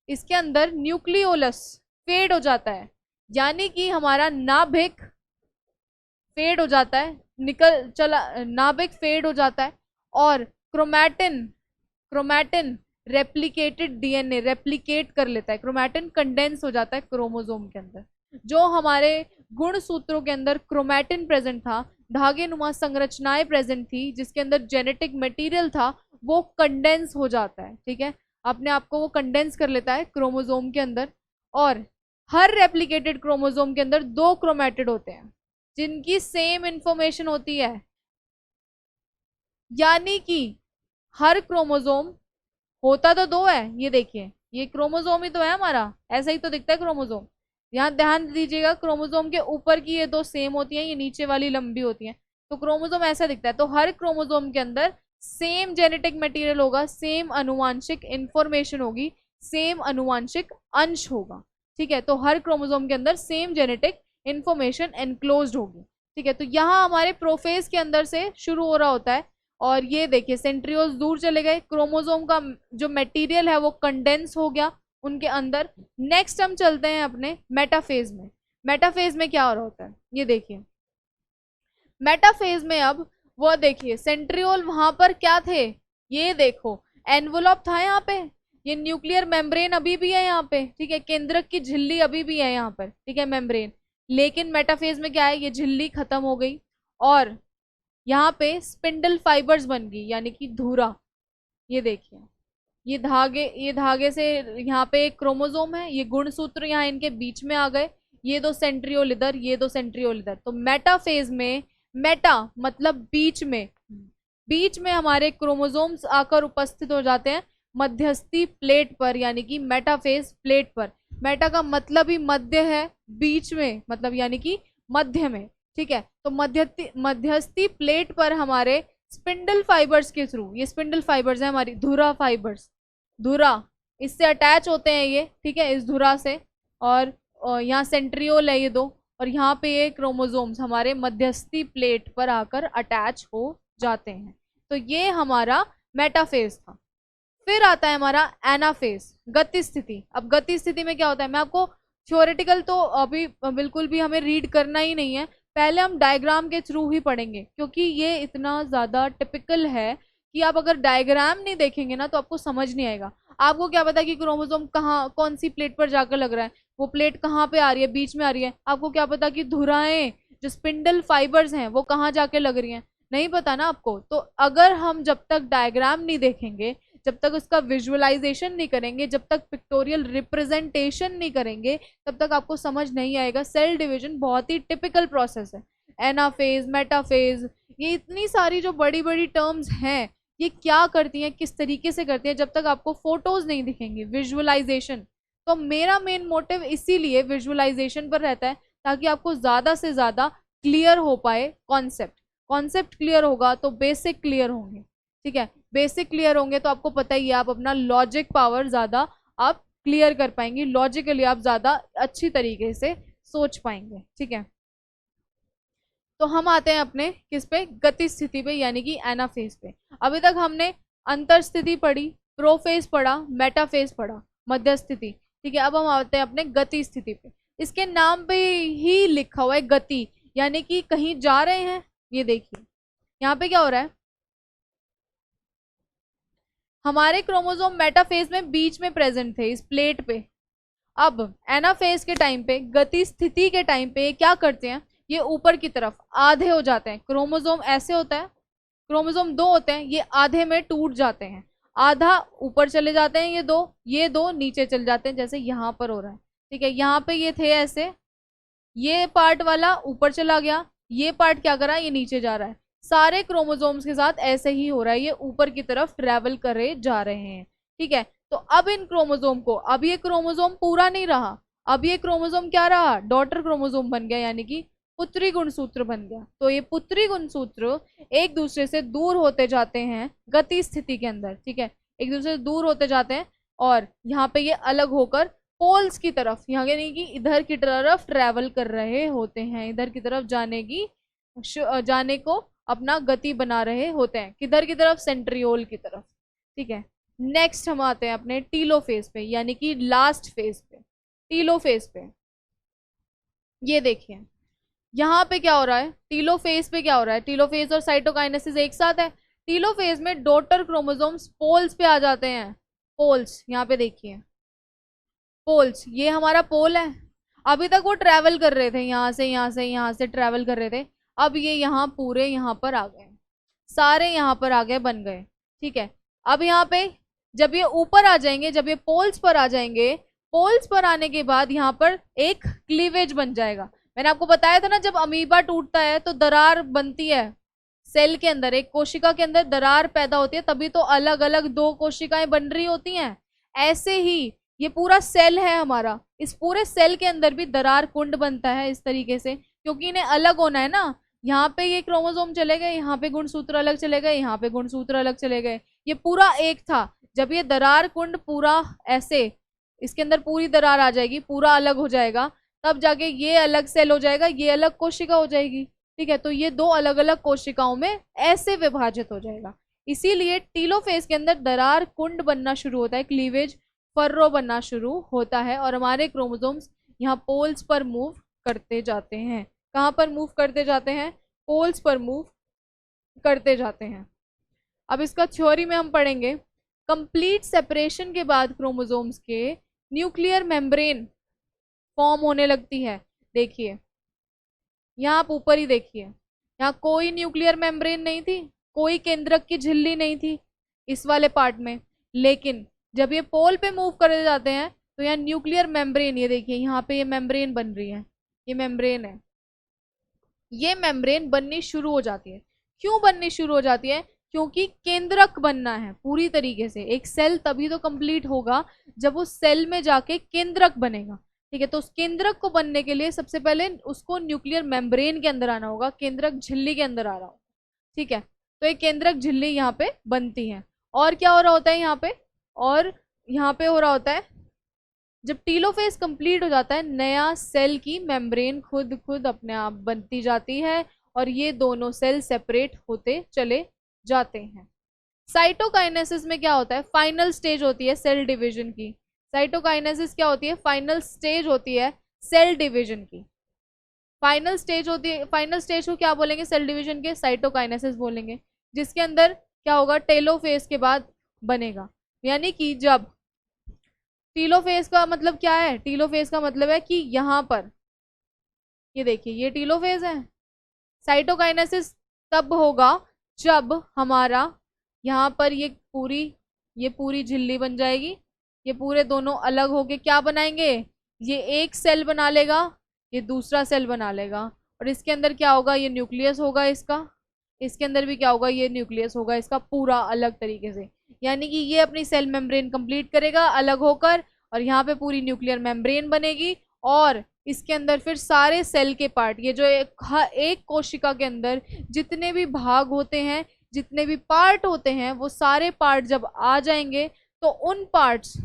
S1: इसके अंदर न्यूक्लियोलस फेड हो जाता है, यानी कि हमारा नाभिक फेड हो जाता है, निकल चला, नाभिक फेड हो जाता है और chromatin, chromatin replicated DNA replicate कर लेता है, क्रोमैटिन कंडेंस हो जाता है क्रोमोसोम के अंदर। जो हमारे गुण सूत्रों के अंदर क्रोमैटिन प्रेजेंट था, धागे नुमा संरचनाएं प्रेजेंट थी, जिसके अंदर जेनेटिक मटेरियल था, वो कंडेंस हो जाता है, ठीक है। अपने आप को वो कंडेंस कर लेता है क्रोमोसोम के अंदर। और हर रेप्लिकेटेड क्रोमोसोम के अंदर दो क्रोमैटिड होते हैं जिनकी सेम इंफॉर्मेशन होती है, यानी कि हर क्रोमोसोम होता तो दो है, ये देखिए ये क्रोमोसोम ही तो है हमारा, ऐसा ही तो दिखता है क्रोमोसोम। यहाँ ध्यान दीजिएगा, क्रोमोसोम के ऊपर की ये दो सेम होती हैं, ये नीचे वाली लंबी होती हैं, तो क्रोमोसोम ऐसा दिखता है। तो हर क्रोमोसोम के अंदर सेम जेनेटिक मटेरियल होगा, सेम अनुवांशिक इंफॉर्मेशन होगी, सेम अनुवांशिक अंश होगा, ठीक है। तो हर क्रोमोसोम के अंदर सेम जेनेटिक इंफॉर्मेशन एनक्लोज्ड होगी, ठीक है। तो यहाँ हमारे प्रोफेज के अंदर से शुरू हो रहा होता है और ये देखिए सेंट्रियोल्स दूर चले गए, क्रोमोसोम का जो मटेरियल है वो कंडेंस हो गया उनके अंदर। नेक्स्ट हम चलते हैं अपने मेटाफेज में। मेटाफेज में क्या हो रहा होता है, ये देखिए मेटाफेज में अब वो देखिए सेंट्रियोल वहां पर क्या थे, ये देखो एनवलप था यहाँ पे, ये न्यूक्लियर मेम्ब्रेन अभी भी है यहाँ पे, ठीक है, केंद्रक की झिल्ली अभी भी है यहाँ पर, ठीक है, मेम्ब्रेन। लेकिन मेटाफेज में क्या है, ये झिल्ली खत्म हो गई और यहाँ पे स्पिंडल फाइबर्स बन गई, यानी कि धुरा। ये देखिए ये धागे से यहाँ पे एक क्रोमोसोम है, ये गुणसूत्र यहाँ इनके बीच में आ गए, ये दो सेंट्रियोल इधर, ये दो सेंट्रियोल इधर। तो मेटाफेज में, मेटा मतलब बीच में, बीच में हमारे क्रोमोसोम्स आकर उपस्थित हो जाते हैं मध्यस्थी प्लेट पर, यानी कि मेटाफेज प्लेट पर। मेटा का मतलब ही मध्य है, बीच में मतलब यानी कि मध्य में, ठीक है। तो मध्यस्थी प्लेट पर हमारे स्पिंडल फाइबर्स के थ्रू, ये स्पिंडल फाइबर्स है हमारी धुरा फाइबर्स, धुरा इससे अटैच होते हैं ये, ठीक है, इस धुरा से। और यहाँ सेंट्रियोल है ये दो, और यहाँ पे ये क्रोमोसोम्स हमारे मध्यस्थी प्लेट पर आकर अटैच हो जाते हैं। तो ये हमारा मेटाफेज था। फिर आता है हमारा एनाफेज, गति स्थिति। अब गति स्थिति में क्या होता है, मैं आपको थ्योरेटिकल तो अभी बिल्कुल भी हमें रीड करना ही नहीं है, पहले हम डायग्राम के थ्रू ही पढ़ेंगे, क्योंकि ये इतना ज़्यादा टिपिकल है कि आप अगर डायग्राम नहीं देखेंगे ना तो आपको समझ नहीं आएगा। आपको क्या पता कि क्रोमोसोम कहाँ, कौन सी प्लेट पर जाकर लग रहा है, वो प्लेट कहाँ पे आ रही है, बीच में आ रही है। आपको क्या पता कि धुराएं जो स्पिंडल फाइबर्स हैं वो कहाँ जाके लग रही हैं, नहीं पता ना आपको। तो अगर हम जब तक डायग्राम नहीं देखेंगे, जब तक उसका विजुअलाइजेशन नहीं करेंगे, जब तक पिक्टोरियल रिप्रेजेंटेशन नहीं करेंगे, तब तक आपको समझ नहीं आएगा। सेल डिवीजन बहुत ही टिपिकल प्रोसेस है। एनाफेज, मेटाफेज, ये इतनी सारी जो बड़ी बड़ी टर्म्स हैं, ये क्या करती हैं, किस तरीके से करती हैं, जब तक आपको फोटोज नहीं दिखेंगी, विजुअलाइजेशन। तो मेरा मेन मोटिव इसीलिए विजुअलाइजेशन पर रहता है, ताकि आपको ज़्यादा से ज़्यादा क्लियर हो पाए कॉन्सेप्ट। कॉन्सेप्ट क्लियर होगा तो बेसिक क्लियर होंगे, ठीक है, बेसिक क्लियर होंगे तो आपको पता ही है, आप अपना लॉजिक पावर ज़्यादा आप क्लियर कर पाएंगे, लॉजिकली आप ज़्यादा अच्छी तरीके से सोच पाएंगे, ठीक है। तो हम आते हैं अपने किस पे, गति स्थिति पे, यानी कि एनाफेज पे। अभी तक हमने अंतर स्थिति पढ़ी, प्रोफेज पढ़ा, मेटाफेज पढ़ा, मध्य स्थिति, ठीक है। अब हम आते हैं अपने गति स्थिति पे। इसके नाम पे ही लिखा हुआ है गति, यानी कि कहीं जा रहे हैं। ये देखिए यहाँ पे क्या हो रहा है, हमारे क्रोमोसोम मेटाफेज में बीच में प्रेजेंट थे इस प्लेट पे। अब एनाफेज के टाइम पे, गति स्थिति के टाइम पे क्या करते हैं, ये ऊपर की तरफ आधे हो जाते हैं। क्रोमोसोम ऐसे होता है, क्रोमोसोम दो होते हैं, ये आधे में टूट जाते हैं, आधा ऊपर चले जाते हैं, ये दो नीचे चले जाते हैं, जैसे यहाँ पर हो रहा है, ठीक है। यहाँ पे ये थे ऐसे, ये पार्ट वाला ऊपर चला गया, ये पार्ट क्या कर रहा है, ये नीचे जा रहा है। सारे क्रोमोसोम्स के साथ ऐसे ही हो रहा है, ये ऊपर की तरफ ट्रेवल करे जा रहे हैं। ठीक है, तो अब इन क्रोमोसोम को, अब ये क्रोमोसोम पूरा नहीं रहा, अब ये क्रोमोसोम क्या रहा, डॉटर क्रोमोसोम बन गया, यानी कि पुत्री गुणसूत्र बन गया। तो ये पुत्री गुणसूत्र एक दूसरे से दूर होते जाते हैं गति स्थिति के अंदर। ठीक है, एक दूसरे से दूर होते जाते हैं और यहाँ पे ये अलग होकर पोल्स की तरफ, यहाँ यानी कि इधर की तरफ ट्रेवल कर रहे होते हैं, इधर की तरफ जाने को अपना गति बना रहे होते हैं। किधर की तरफ, सेंट्रियोल की तरफ। ठीक है, नेक्स्ट हम आते हैं अपने टीलोफेज पे, यानी कि लास्ट फेज पे, टीलोफेज पे। ये देखिए यहाँ पे क्या हो रहा है, टीलोफेज पे क्या हो रहा है, टीलोफेज और साइटोकाइनेसिस एक साथ है। टीलोफेज में डॉटर क्रोमोसोम्स पोल्स पे आ जाते हैं, पोल्स, यहाँ पे देखिए पोल्स, ये हमारा पोल है। अभी तक वो ट्रेवल कर रहे थे, यहाँ से ट्रेवल कर रहे थे, अब ये यहाँ पूरे यहाँ पर आ गए, सारे यहाँ पर आ गए, बन गए। ठीक है, अब यहाँ पे जब ये ऊपर आ जाएंगे, जब ये पोल्स पर आ जाएंगे, पोल्स पर आने के बाद यहाँ पर एक क्लीवेज बन जाएगा। मैंने आपको बताया था ना, जब अमीबा टूटता है तो दरार बनती है सेल के अंदर, एक कोशिका के अंदर दरार पैदा होती है, तभी तो अलग अलग दो कोशिकाएं बन रही होती हैं। ऐसे ही ये पूरा सेल है हमारा, इस पूरे सेल के अंदर भी दरार कुंड बनता है इस तरीके से, क्योंकि इन्हें अलग होना है ना। यहाँ पे ये क्रोमोसोम चले गए, यहाँ पे गुणसूत्र अलग चले गए, यहाँ पे गुणसूत्र अलग चले गए, ये पूरा एक था। जब ये दरार कुंड पूरा ऐसे, इसके अंदर पूरी दरार आ जाएगी, पूरा अलग हो जाएगा, तब जाके ये अलग सेल हो जाएगा, ये अलग कोशिका हो जाएगी। ठीक है, तो ये दो अलग अलग कोशिकाओं में ऐसे विभाजित हो जाएगा। इसीलिए टीलोफेज के अंदर दरार कुंड बनना शुरू होता है, क्लीवेज फर्रो बनना शुरू होता है, और हमारे क्रोमोसोम्स यहाँ पोल्स पर मूव करते जाते हैं। कहाँ पर मूव करते जाते हैं, पोल्स पर मूव करते जाते हैं। अब इसका थ्योरी में हम पढ़ेंगे, कंप्लीट सेपरेशन के बाद क्रोमोसोम्स के न्यूक्लियर मेम्ब्रेन फॉर्म होने लगती है। देखिए यहाँ आप ऊपर ही देखिए, यहाँ कोई न्यूक्लियर मेम्ब्रेन नहीं थी, कोई केंद्रक की झिल्ली नहीं थी इस वाले पार्ट में, लेकिन जब ये पोल पे मूव कर जाते हैं तो यहाँ न्यूक्लियर मेम्ब्रेन, ये देखिए यहाँ पे ये मेम्ब्रेन बन रही है, ये मेम्ब्रेन है, ये मेम्ब्रेन बननी शुरू हो जाती है। क्यों बननी शुरू हो जाती है, क्योंकि केंद्रक बनना है पूरी तरीके से। एक सेल तभी तो कंप्लीट होगा जब उस सेल में जाके केंद्रक बनेगा। ठीक है, तो उस केंद्रक को बनने के लिए सबसे पहले उसको न्यूक्लियर मेम्ब्रेन के अंदर आना होगा, केंद्रक झिल्ली के अंदर आ रहा होगा। ठीक है, तो एक केंद्रक झिल्ली यहाँ पे बनती है। और क्या हो रहा होता है यहाँ पे, और यहाँ पे हो रहा होता है, जब टीलोफेज कंप्लीट हो जाता है, नया सेल की मेम्ब्रेन खुद अपने आप बनती जाती है और ये दोनों सेल सेपरेट होते चले जाते हैं। साइटोकाइनेसिस में क्या होता है, फाइनल स्टेज होती है सेल डिवीजन की। साइटोकाइनेसिस क्या होती है, फाइनल स्टेज होती है सेल डिवीजन की। फाइनल स्टेज होती है, फाइनल स्टेज को क्या बोलेंगे, सेल डिवीजन के साइटोकाइनेसिस बोलेंगे, जिसके अंदर क्या होगा, टेलोफेज के बाद बनेगा। यानी कि जब टीलोफेज का मतलब क्या है, टीलोफेज का मतलब है कि यहाँ पर ये देखिए ये टीलोफेज है। साइटोकाइनेसिस तब होगा जब हमारा यहाँ पर ये पूरी झिल्ली बन जाएगी, ये पूरे दोनों अलग होके क्या बनाएंगे, ये एक सेल बना लेगा, ये दूसरा सेल बना लेगा, और इसके अंदर क्या होगा, ये न्यूक्लियस होगा इसका, इसके अंदर भी क्या होगा, ये न्यूक्लियस होगा इसका पूरा अलग तरीके से। यानी कि ये अपनी सेल मेम्ब्रेन कंप्लीट करेगा अलग होकर, और यहाँ पे पूरी न्यूक्लियर मेम्ब्रेन बनेगी, और इसके अंदर फिर सारे सेल के पार्ट, ये जो एक कोशिका के अंदर जितने भी भाग होते हैं, जितने भी पार्ट होते हैं, वो सारे पार्ट जब आ जाएंगे तो उन पार्ट्स,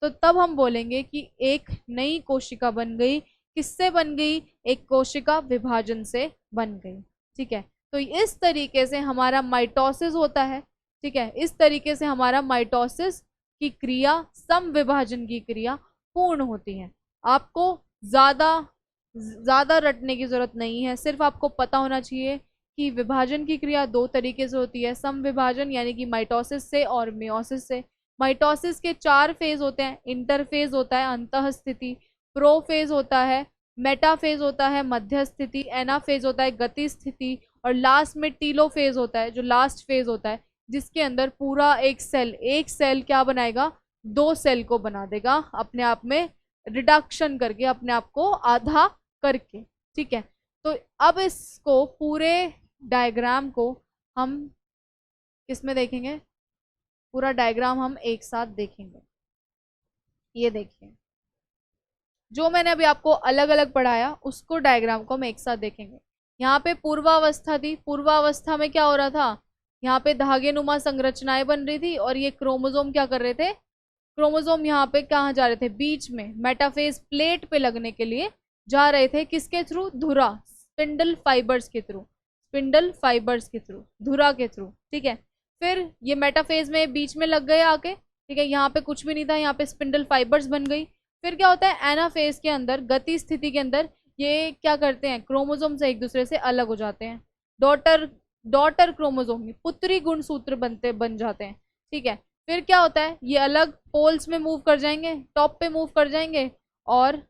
S1: तो तब हम बोलेंगे कि एक नई कोशिका बन गई। किससे बन गई, एक कोशिका विभाजन से बन गई। ठीक है, तो इस तरीके से हमारा माइटोसिस होता है। ठीक है, इस तरीके से हमारा माइटोसिस की क्रिया, सम विभाजन की क्रिया पूर्ण होती है। आपको ज्यादा रटने की जरूरत नहीं है, सिर्फ आपको पता होना चाहिए कि विभाजन की क्रिया दो तरीके से होती है, सम विभाजन यानी कि माइटोसिस से और मेयोसिस से। माइटोसिस के 4 फेज होते हैं, इंटरफेज होता है, अंतःस्थिति, प्रोफेज होता है, मेटाफेज होता है, मध्य स्थिति, एनाफेज होता है, गति स्थिति, और लास्ट में टीलोफेज होता है, जो लास्ट फेज होता है, जिसके अंदर पूरा एक सेल क्या बनाएगा, 2 सेल को बना देगा अपने आप में, रिडक्शन करके, अपने आप को आधा करके। ठीक है, तो अब इसको पूरे डायग्राम को हम किस में देखेंगे, पूरा डायग्राम हम एक साथ देखेंगे। ये देखिए, जो मैंने अभी आपको अलग अलग पढ़ाया उसको डायग्राम को हम एक साथ देखेंगे। यहाँ पे पूर्वावस्था थी, पूर्वावस्था में क्या हो रहा था, यहाँ पे धागे नुमा संरचनाएं बन रही थी और ये क्रोमोसोम क्या कर रहे थे, क्रोमोसोम यहाँ पे कहाँ जा रहे थे, बीच में मेटाफेज प्लेट पे लगने के लिए जा रहे थे। किसके थ्रू, धुरा, स्पिंडल फाइबर्स के थ्रू, स्पिंडल फाइबर्स के थ्रू, धुरा के थ्रू, ठीक है। फिर ये मेटाफेज में बीच में लग गए आके, ठीक है, यहाँ पे कुछ भी नहीं था, यहाँ पे स्पिंडल फाइबर्स बन गई। फिर क्या होता है, एनाफेज के अंदर, गति स्थिति के अंदर ये क्या करते हैं, क्रोमोसोम से एक दूसरे से अलग हो जाते हैं। डॉटर क्रोमोसोम, पुत्री गुणसूत्र बन जाते हैं, ठीक है। फिर क्या होता है, ये अलग पोल्स में मूव कर जाएंगे, टॉप पे मूव कर जाएंगे और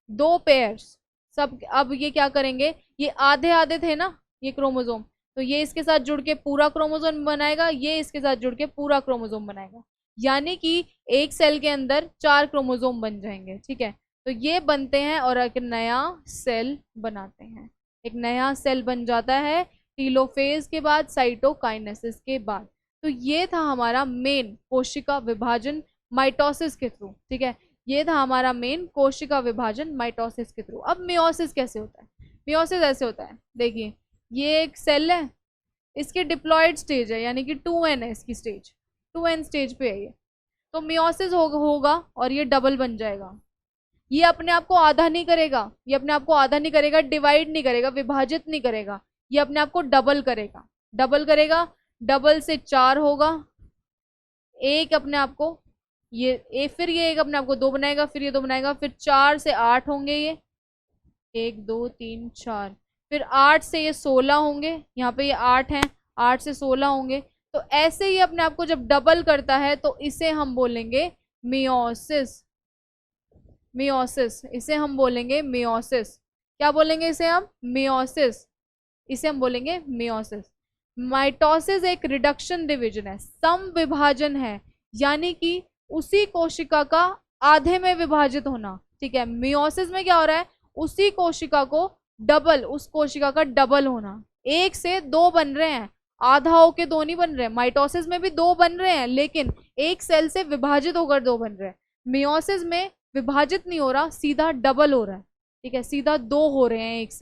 S1: दो पेयर्स सब, अब ये क्या करेंगे, ये आधे आधे थे ना ये क्रोमोसोम, तो ये इसके साथ जुड़ के पूरा क्रोमोसोम बनाएगा, ये इसके साथ जुड़ के पूरा क्रोमोसोम बनाएगा, यानी कि एक सेल के अंदर 4 क्रोमोसोम बन जाएंगे, ठीक है। तो ये बनते हैं और एक नया सेल बनाते हैं, एक नया सेल बन जाता है टीलोफेज के बाद, साइटोकाइनेसिस के बाद। तो ये था हमारा मेन कोशिका विभाजन माइटोसिस के थ्रू, ठीक है। ये था हमारा मेन कोशिका विभाजन माइटोसिस के थ्रू। अब मियोसिस कैसे होता है, मियोसिस ऐसे होता है, देखिए ये एक सेल है, इसकी डिप्लॉयड स्टेज है, यानी कि 2n है इसकी स्टेज, 2n स्टेज पे है ये। तो मियोसिस होगा और ये डबल बन जाएगा। ये अपने आप को आधा नहीं करेगा, ये अपने आप को आधा नहीं करेगा, डिवाइड नहीं करेगा, विभाजित नहीं करेगा, ये अपने आप को डबल करेगा, डबल करेगा, डबल से 4 होगा, एक अपने आप को फिर ये एक अपने आप को 2 बनाएगा, फिर ये 2 बनाएगा, फिर 4 से 8 होंगे, ये 1 2 3 4, फिर 8 से ये 16 होंगे, यहाँ पे ये 8 हैं, 8 से 16 होंगे। तो ऐसे ही अपने आप को जब डबल करता है तो इसे हम बोलेंगे मियोसिस, मियोसिस, इसे हम बोलेंगे मियोसिस। क्या बोलेंगे इसे हम, मियोसिस, इसे हम बोलेंगे मियोसिस। माइटोसिस एक रिडक्शन डिवीजन है, सम विभाजन है, यानी कि उसी कोशिका का आधे में विभाजित होना, ठीक है। मियोसिस में क्या हो रहा है, उसी कोशिका को डबल, उस कोशिका का डबल होना, 1 से 2 बन रहे हैं, आधा होके 2 नहीं बन रहे हैं। माइटोसिस में भी 2 बन रहे हैं, लेकिन एक सेल से विभाजित होकर 2 बन रहे हैं। मियोसिस में विभाजित नहीं हो रहा, सीधा डबल हो रहा है, ठीक है, सीधा 2 हो रहे हैं, एक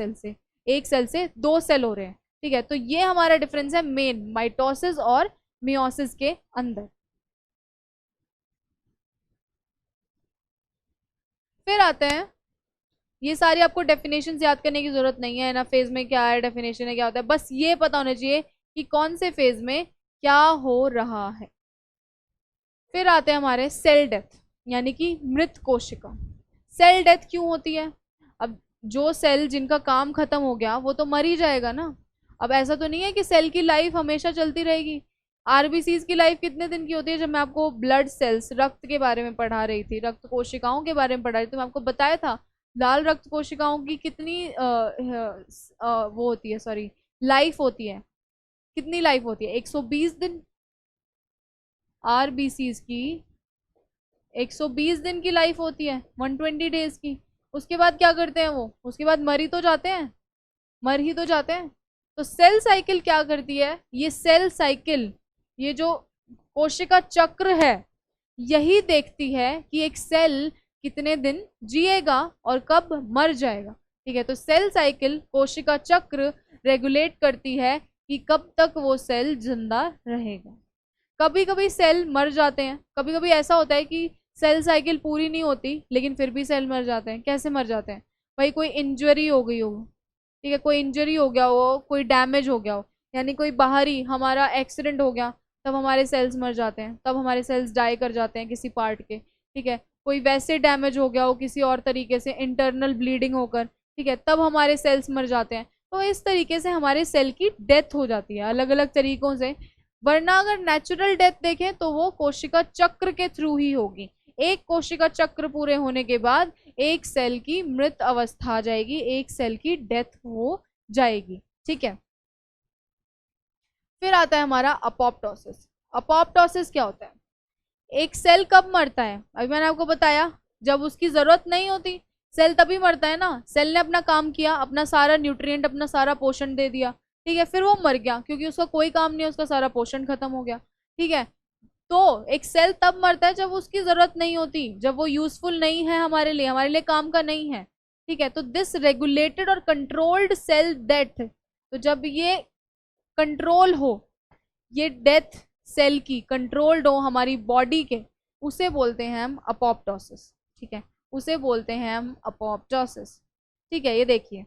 S1: सेल से 2 सेल हो रहे हैं, ठीक है। तो ये हमारा डिफरेंस है मेन माइटोसिस और मियोसिस के अंदर। फिर आते हैं, ये सारी आपको डेफिनेशन याद करने की जरूरत नहीं है ना, फेज में क्या है, डेफिनेशन है क्या होता है, बस ये पता होना चाहिए कि कौन से फेज में क्या हो रहा है। फिर आते हैं हमारे सेल डेथ, यानी कि मृत कोशिका। सेल डेथ क्यों होती है, अब जो सेल जिनका काम खत्म हो गया वो तो मर ही जाएगा ना। अब ऐसा तो नहीं है कि सेल की लाइफ हमेशा चलती रहेगी। आरबीसीज की लाइफ कितने दिन की होती है, जब मैं आपको ब्लड सेल्स, रक्त के बारे में पढ़ा रही थी, रक्त कोशिकाओं के बारे में पढ़ा रही थी, तो मैं आपको बताया था लाल रक्त कोशिकाओं की कितनी वो होती है, सॉरी, लाइफ होती है, कितनी लाइफ होती है, 120 दिन। आरबीसीज की 120 दिन की लाइफ होती है, 120 डेज की। उसके बाद क्या करते हैं वो, उसके बाद मर ही तो जाते हैं, मर ही तो जाते हैं। तो सेल साइकिल क्या करती है, ये सेल साइकिल, ये जो कोशिका चक्र है, यही देखती है कि एक सेल कितने दिन जिएगा और कब मर जाएगा, ठीक है। तो सेल साइकिल, कोशिका चक्र रेगुलेट करती है कि कब तक वो सेल जिंदा रहेगा। कभी कभी सेल मर जाते हैं, कभी कभी ऐसा होता है कि सेल साइकिल पूरी नहीं होती लेकिन फिर भी सेल मर जाते हैं। कैसे मर जाते हैं, भाई कोई इंजरी हो गई हो, ठीक है, कोई इंजरी हो गया हो, कोई डैमेज हो गया हो, यानी कोई बाहरी हमारा एक्सीडेंट हो गया, तब हमारे सेल्स मर जाते हैं, तब हमारे सेल्स डाई कर जाते हैं किसी पार्ट के, ठीक है। कोई वैसे डैमेज हो गया हो किसी और तरीके से, इंटरनल ब्लीडिंग होकर, ठीक है, तब हमारे सेल्स मर जाते हैं। तो इस तरीके से हमारे सेल की डेथ हो जाती है अलग अलग तरीकों से। वरना अगर नेचुरल डेथ देखें तो वो कोशिका चक्र के थ्रू ही होगी। एक कोशिका चक्र पूरे होने के बाद एक सेल की मृत अवस्था आ जाएगी, एक सेल की डेथ हो जाएगी, ठीक है। फिर आता है हमारा अपोप्टोसिस। अपोप्टोसिस क्या होता है, एक सेल कब मरता है, अभी मैंने आपको बताया जब उसकी जरूरत नहीं होती। सेल तभी मरता है ना, सेल ने अपना काम किया, अपना सारा न्यूट्रिएंट, अपना सारा पोषण दे दिया, ठीक है, फिर वो मर गया क्योंकि उसका कोई काम नहीं है, उसका सारा पोषण खत्म हो गया, ठीक है। तो एक सेल तब मरता है जब उसकी जरूरत नहीं होती, जब वो यूजफुल नहीं है हमारे लिए काम का नहीं है, ठीक है। तो दिस रेगुलेटेड और कंट्रोल्ड सेल डेथ, तो जब ये कंट्रोल हो, ये डेथ सेल की कंट्रोल्ड हो हमारी बॉडी के, उसे बोलते हैं हम अपोप्टोसिस, ठीक है, उसे बोलते हैं हम अपोप्टोसिस, ठीक है। ये देखिए,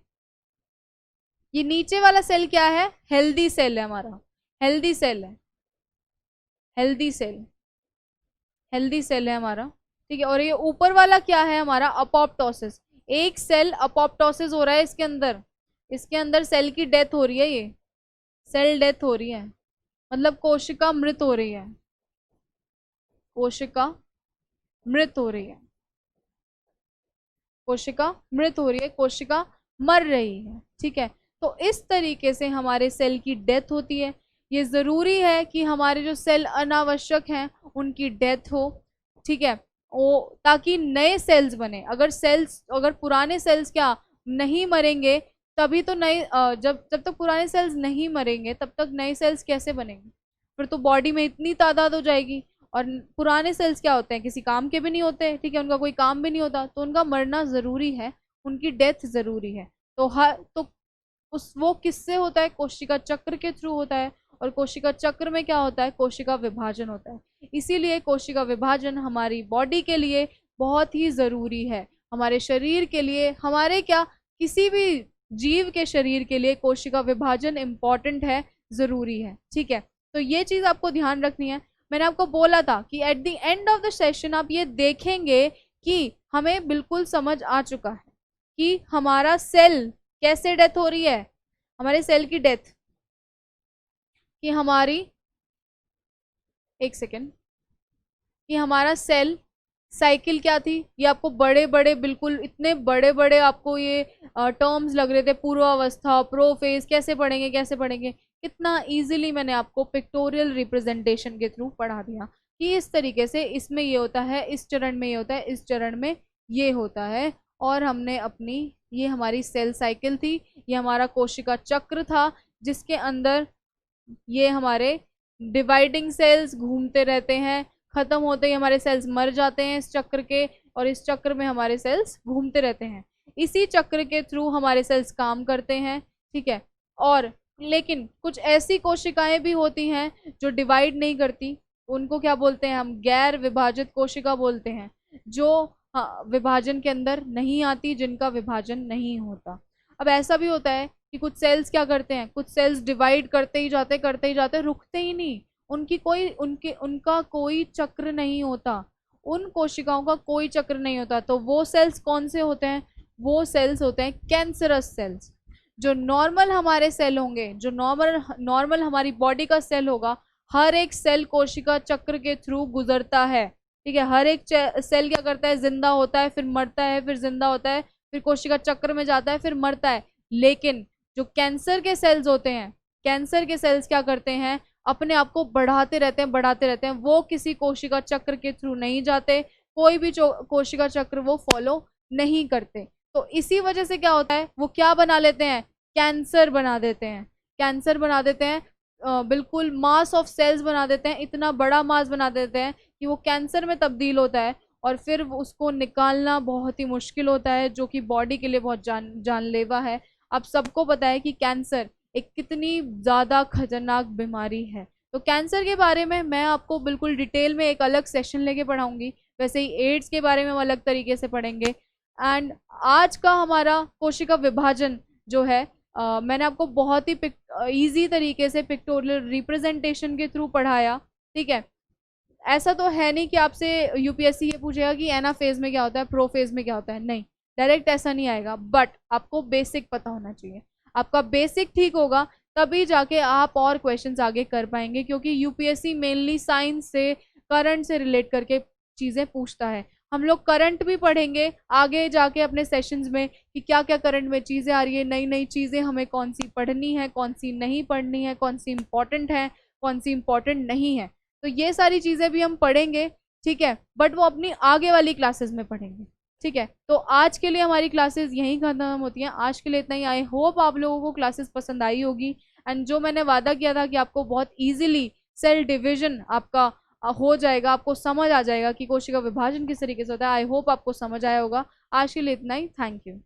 S1: ये नीचे वाला सेल क्या है, हेल्दी सेल है हमारा, हेल्दी सेल है, हेल्दी सेल, हेल्दी सेल है हमारा, ठीक है। और ये ऊपर वाला क्या है हमारा, अपोप्टोसिस, एक सेल अपोप्टोसिस हो रहा है इसके अंदर सेल की डेथ हो रही है, ये सेल डेथ हो रही है, मतलब कोशिका मृत हो रही है, कोशिका मृत हो रही है, कोशिका मृत हो रही है, कोशिका मर रही है, ठीक है। तो इस तरीके से हमारे सेल की डेथ होती है। ये जरूरी है कि हमारे जो सेल अनावश्यक हैं उनकी डेथ हो, ठीक है, वो ताकि नए सेल्स बने। अगर पुराने सेल्स क्या नहीं मरेंगे, तभी तो नए जब तक पुराने सेल्स नहीं मरेंगे तब तक नए सेल्स कैसे बनेंगे, फिर तो बॉडी में इतनी तादाद हो जाएगी। और पुराने सेल्स क्या होते हैं, किसी काम के भी नहीं होते, ठीक है, उनका कोई काम भी नहीं होता, तो उनका मरना जरूरी है, उनकी डेथ जरूरी है। तो उस वो किससे होता है, कोशिका चक्र के थ्रू होता है। और कोशिका चक्र में क्या होता है, कोशिका विभाजन होता है। इसीलिए कोशिका विभाजन हमारी बॉडी के लिए बहुत ही जरूरी है, हमारे शरीर के लिए, हमारे क्या किसी भी जीव के शरीर के लिए कोशिका विभाजन इंपॉर्टेंट है, जरूरी है, ठीक है। तो ये चीज आपको ध्यान रखनी है। मैंने आपको बोला था कि at the end of the session आप ये देखेंगे कि हमें बिल्कुल समझ आ चुका है कि हमारा सेल कैसे डेथ हो रही है, हमारे सेल की डेथ, कि हमारी, एक सेकेंड, कि हमारा सेल साइकिल क्या थी। ये आपको बड़े बड़े, बिल्कुल इतने बड़े बड़े आपको ये टर्म्स लग रहे थे, पूर्वावस्था, प्रोफेज, कैसे पढ़ेंगे कैसे पढ़ेंगे, कितना इजीली मैंने आपको पिक्टोरियल रिप्रेजेंटेशन के थ्रू पढ़ा दिया कि इस तरीके से इसमें ये होता है, इस चरण में ये होता है, इस चरण में ये होता है। और हमने अपनी, ये हमारी सेल साइकिल थी, ये हमारा कोशिका चक्र था, जिसके अंदर ये हमारे डिवाइडिंग सेल्स घूमते रहते हैं, खत्म होते ही हमारे सेल्स मर जाते हैं इस चक्र के, और इस चक्र में हमारे सेल्स घूमते रहते हैं, इसी चक्र के थ्रू हमारे सेल्स काम करते हैं, ठीक है। और लेकिन कुछ ऐसी कोशिकाएं भी होती हैं जो डिवाइड नहीं करती, उनको क्या बोलते हैं हम, गैर विभाजित कोशिका बोलते हैं, जो विभाजन के अंदर नहीं आती, जिनका विभाजन नहीं होता। अब ऐसा भी होता है कि कुछ सेल्स क्या करते हैं, कुछ सेल्स डिवाइड करते ही जाते, रुकते ही नहीं, उनका कोई चक्र नहीं होता, उन कोशिकाओं का कोई चक्र नहीं होता। तो वो सेल्स कौन से होते हैं, वो सेल्स होते हैं कैंसरस सेल्स। जो नॉर्मल हमारे सेल होंगे, जो नॉर्मल हमारी बॉडी का सेल होगा, हर एक सेल कोशिका चक्र के थ्रू गुजरता है, ठीक है। हर एक सेल क्या करता है, जिंदा होता है, फिर मरता है, फिर जिंदा होता है, फिर कोशिका चक्र में जाता है, फिर मरता है। लेकिन जो कैंसर के सेल्स होते हैं, कैंसर के सेल्स क्या करते हैं, अपने आप को बढ़ाते रहते हैं, वो किसी कोशिका चक्र के थ्रू नहीं जाते, कोई भी कोशिका चक्र वो फॉलो नहीं करते। तो इसी वजह से क्या होता है, वो क्या बना लेते हैं, कैंसर बना देते हैं, कैंसर बना देते हैं, बिल्कुल मास ऑफ सेल्स बना देते हैं, इतना बड़ा मास बना देते हैं कि वो कैंसर में तब्दील होता है, और फिर उसको निकालना बहुत ही मुश्किल होता है, जो कि बॉडी के लिए बहुत जानलेवा है। आप सबको पता है कि कैंसर एक कितनी ज़्यादा खतरनाक बीमारी है। तो कैंसर के बारे में मैं आपको बिल्कुल डिटेल में एक अलग सेशन लेके पढ़ाऊंगी, वैसे ही एड्स के बारे में हम अलग तरीके से पढ़ेंगे। एंड आज का हमारा कोशिका विभाजन जो है, मैंने आपको बहुत ही ईजी तरीके से पिक्टोरियल रिप्रेजेंटेशन के थ्रू पढ़ाया, ठीक है। ऐसा तो है नहीं कि आपसे यूपीएससी ये पूछेगा कि एना फेज में क्या होता है, प्रो फेज में क्या होता है, नहीं, डायरेक्ट ऐसा नहीं आएगा, बट आपको बेसिक पता होना चाहिए। आपका बेसिक ठीक होगा तभी जाके आप और क्वेश्चंस आगे कर पाएंगे, क्योंकि यूपीएससी मेनली साइंस से, करंट से रिलेट करके चीज़ें पूछता है। हम लोग करंट भी पढ़ेंगे आगे जाके अपने सेशंस में कि क्या क्या करंट में चीज़ें आ रही है, नई नई चीज़ें हमें कौन सी पढ़नी है, कौन सी नहीं पढ़नी है, कौन सी इंपॉर्टेंट है, कौन सी इंपॉर्टेंट नहीं है। तो ये सारी चीज़ें भी हम पढ़ेंगे, ठीक है, बट वो अपनी आगे वाली क्लासेस में पढ़ेंगे। ठीक है, तो आज के लिए हमारी क्लासेस यहीं खत्म होती हैं। आज के लिए इतना ही। आई होप आप लोगों को क्लासेस पसंद आई होगी। एंड जो मैंने वादा किया था कि आपको बहुत इजीली सेल डिवीजन आपका हो जाएगा, आपको समझ आ जाएगा कि कोशिका विभाजन किस तरीके से होता है। आई होप आपको समझ आया होगा। आज के लिए इतना ही। Thank you.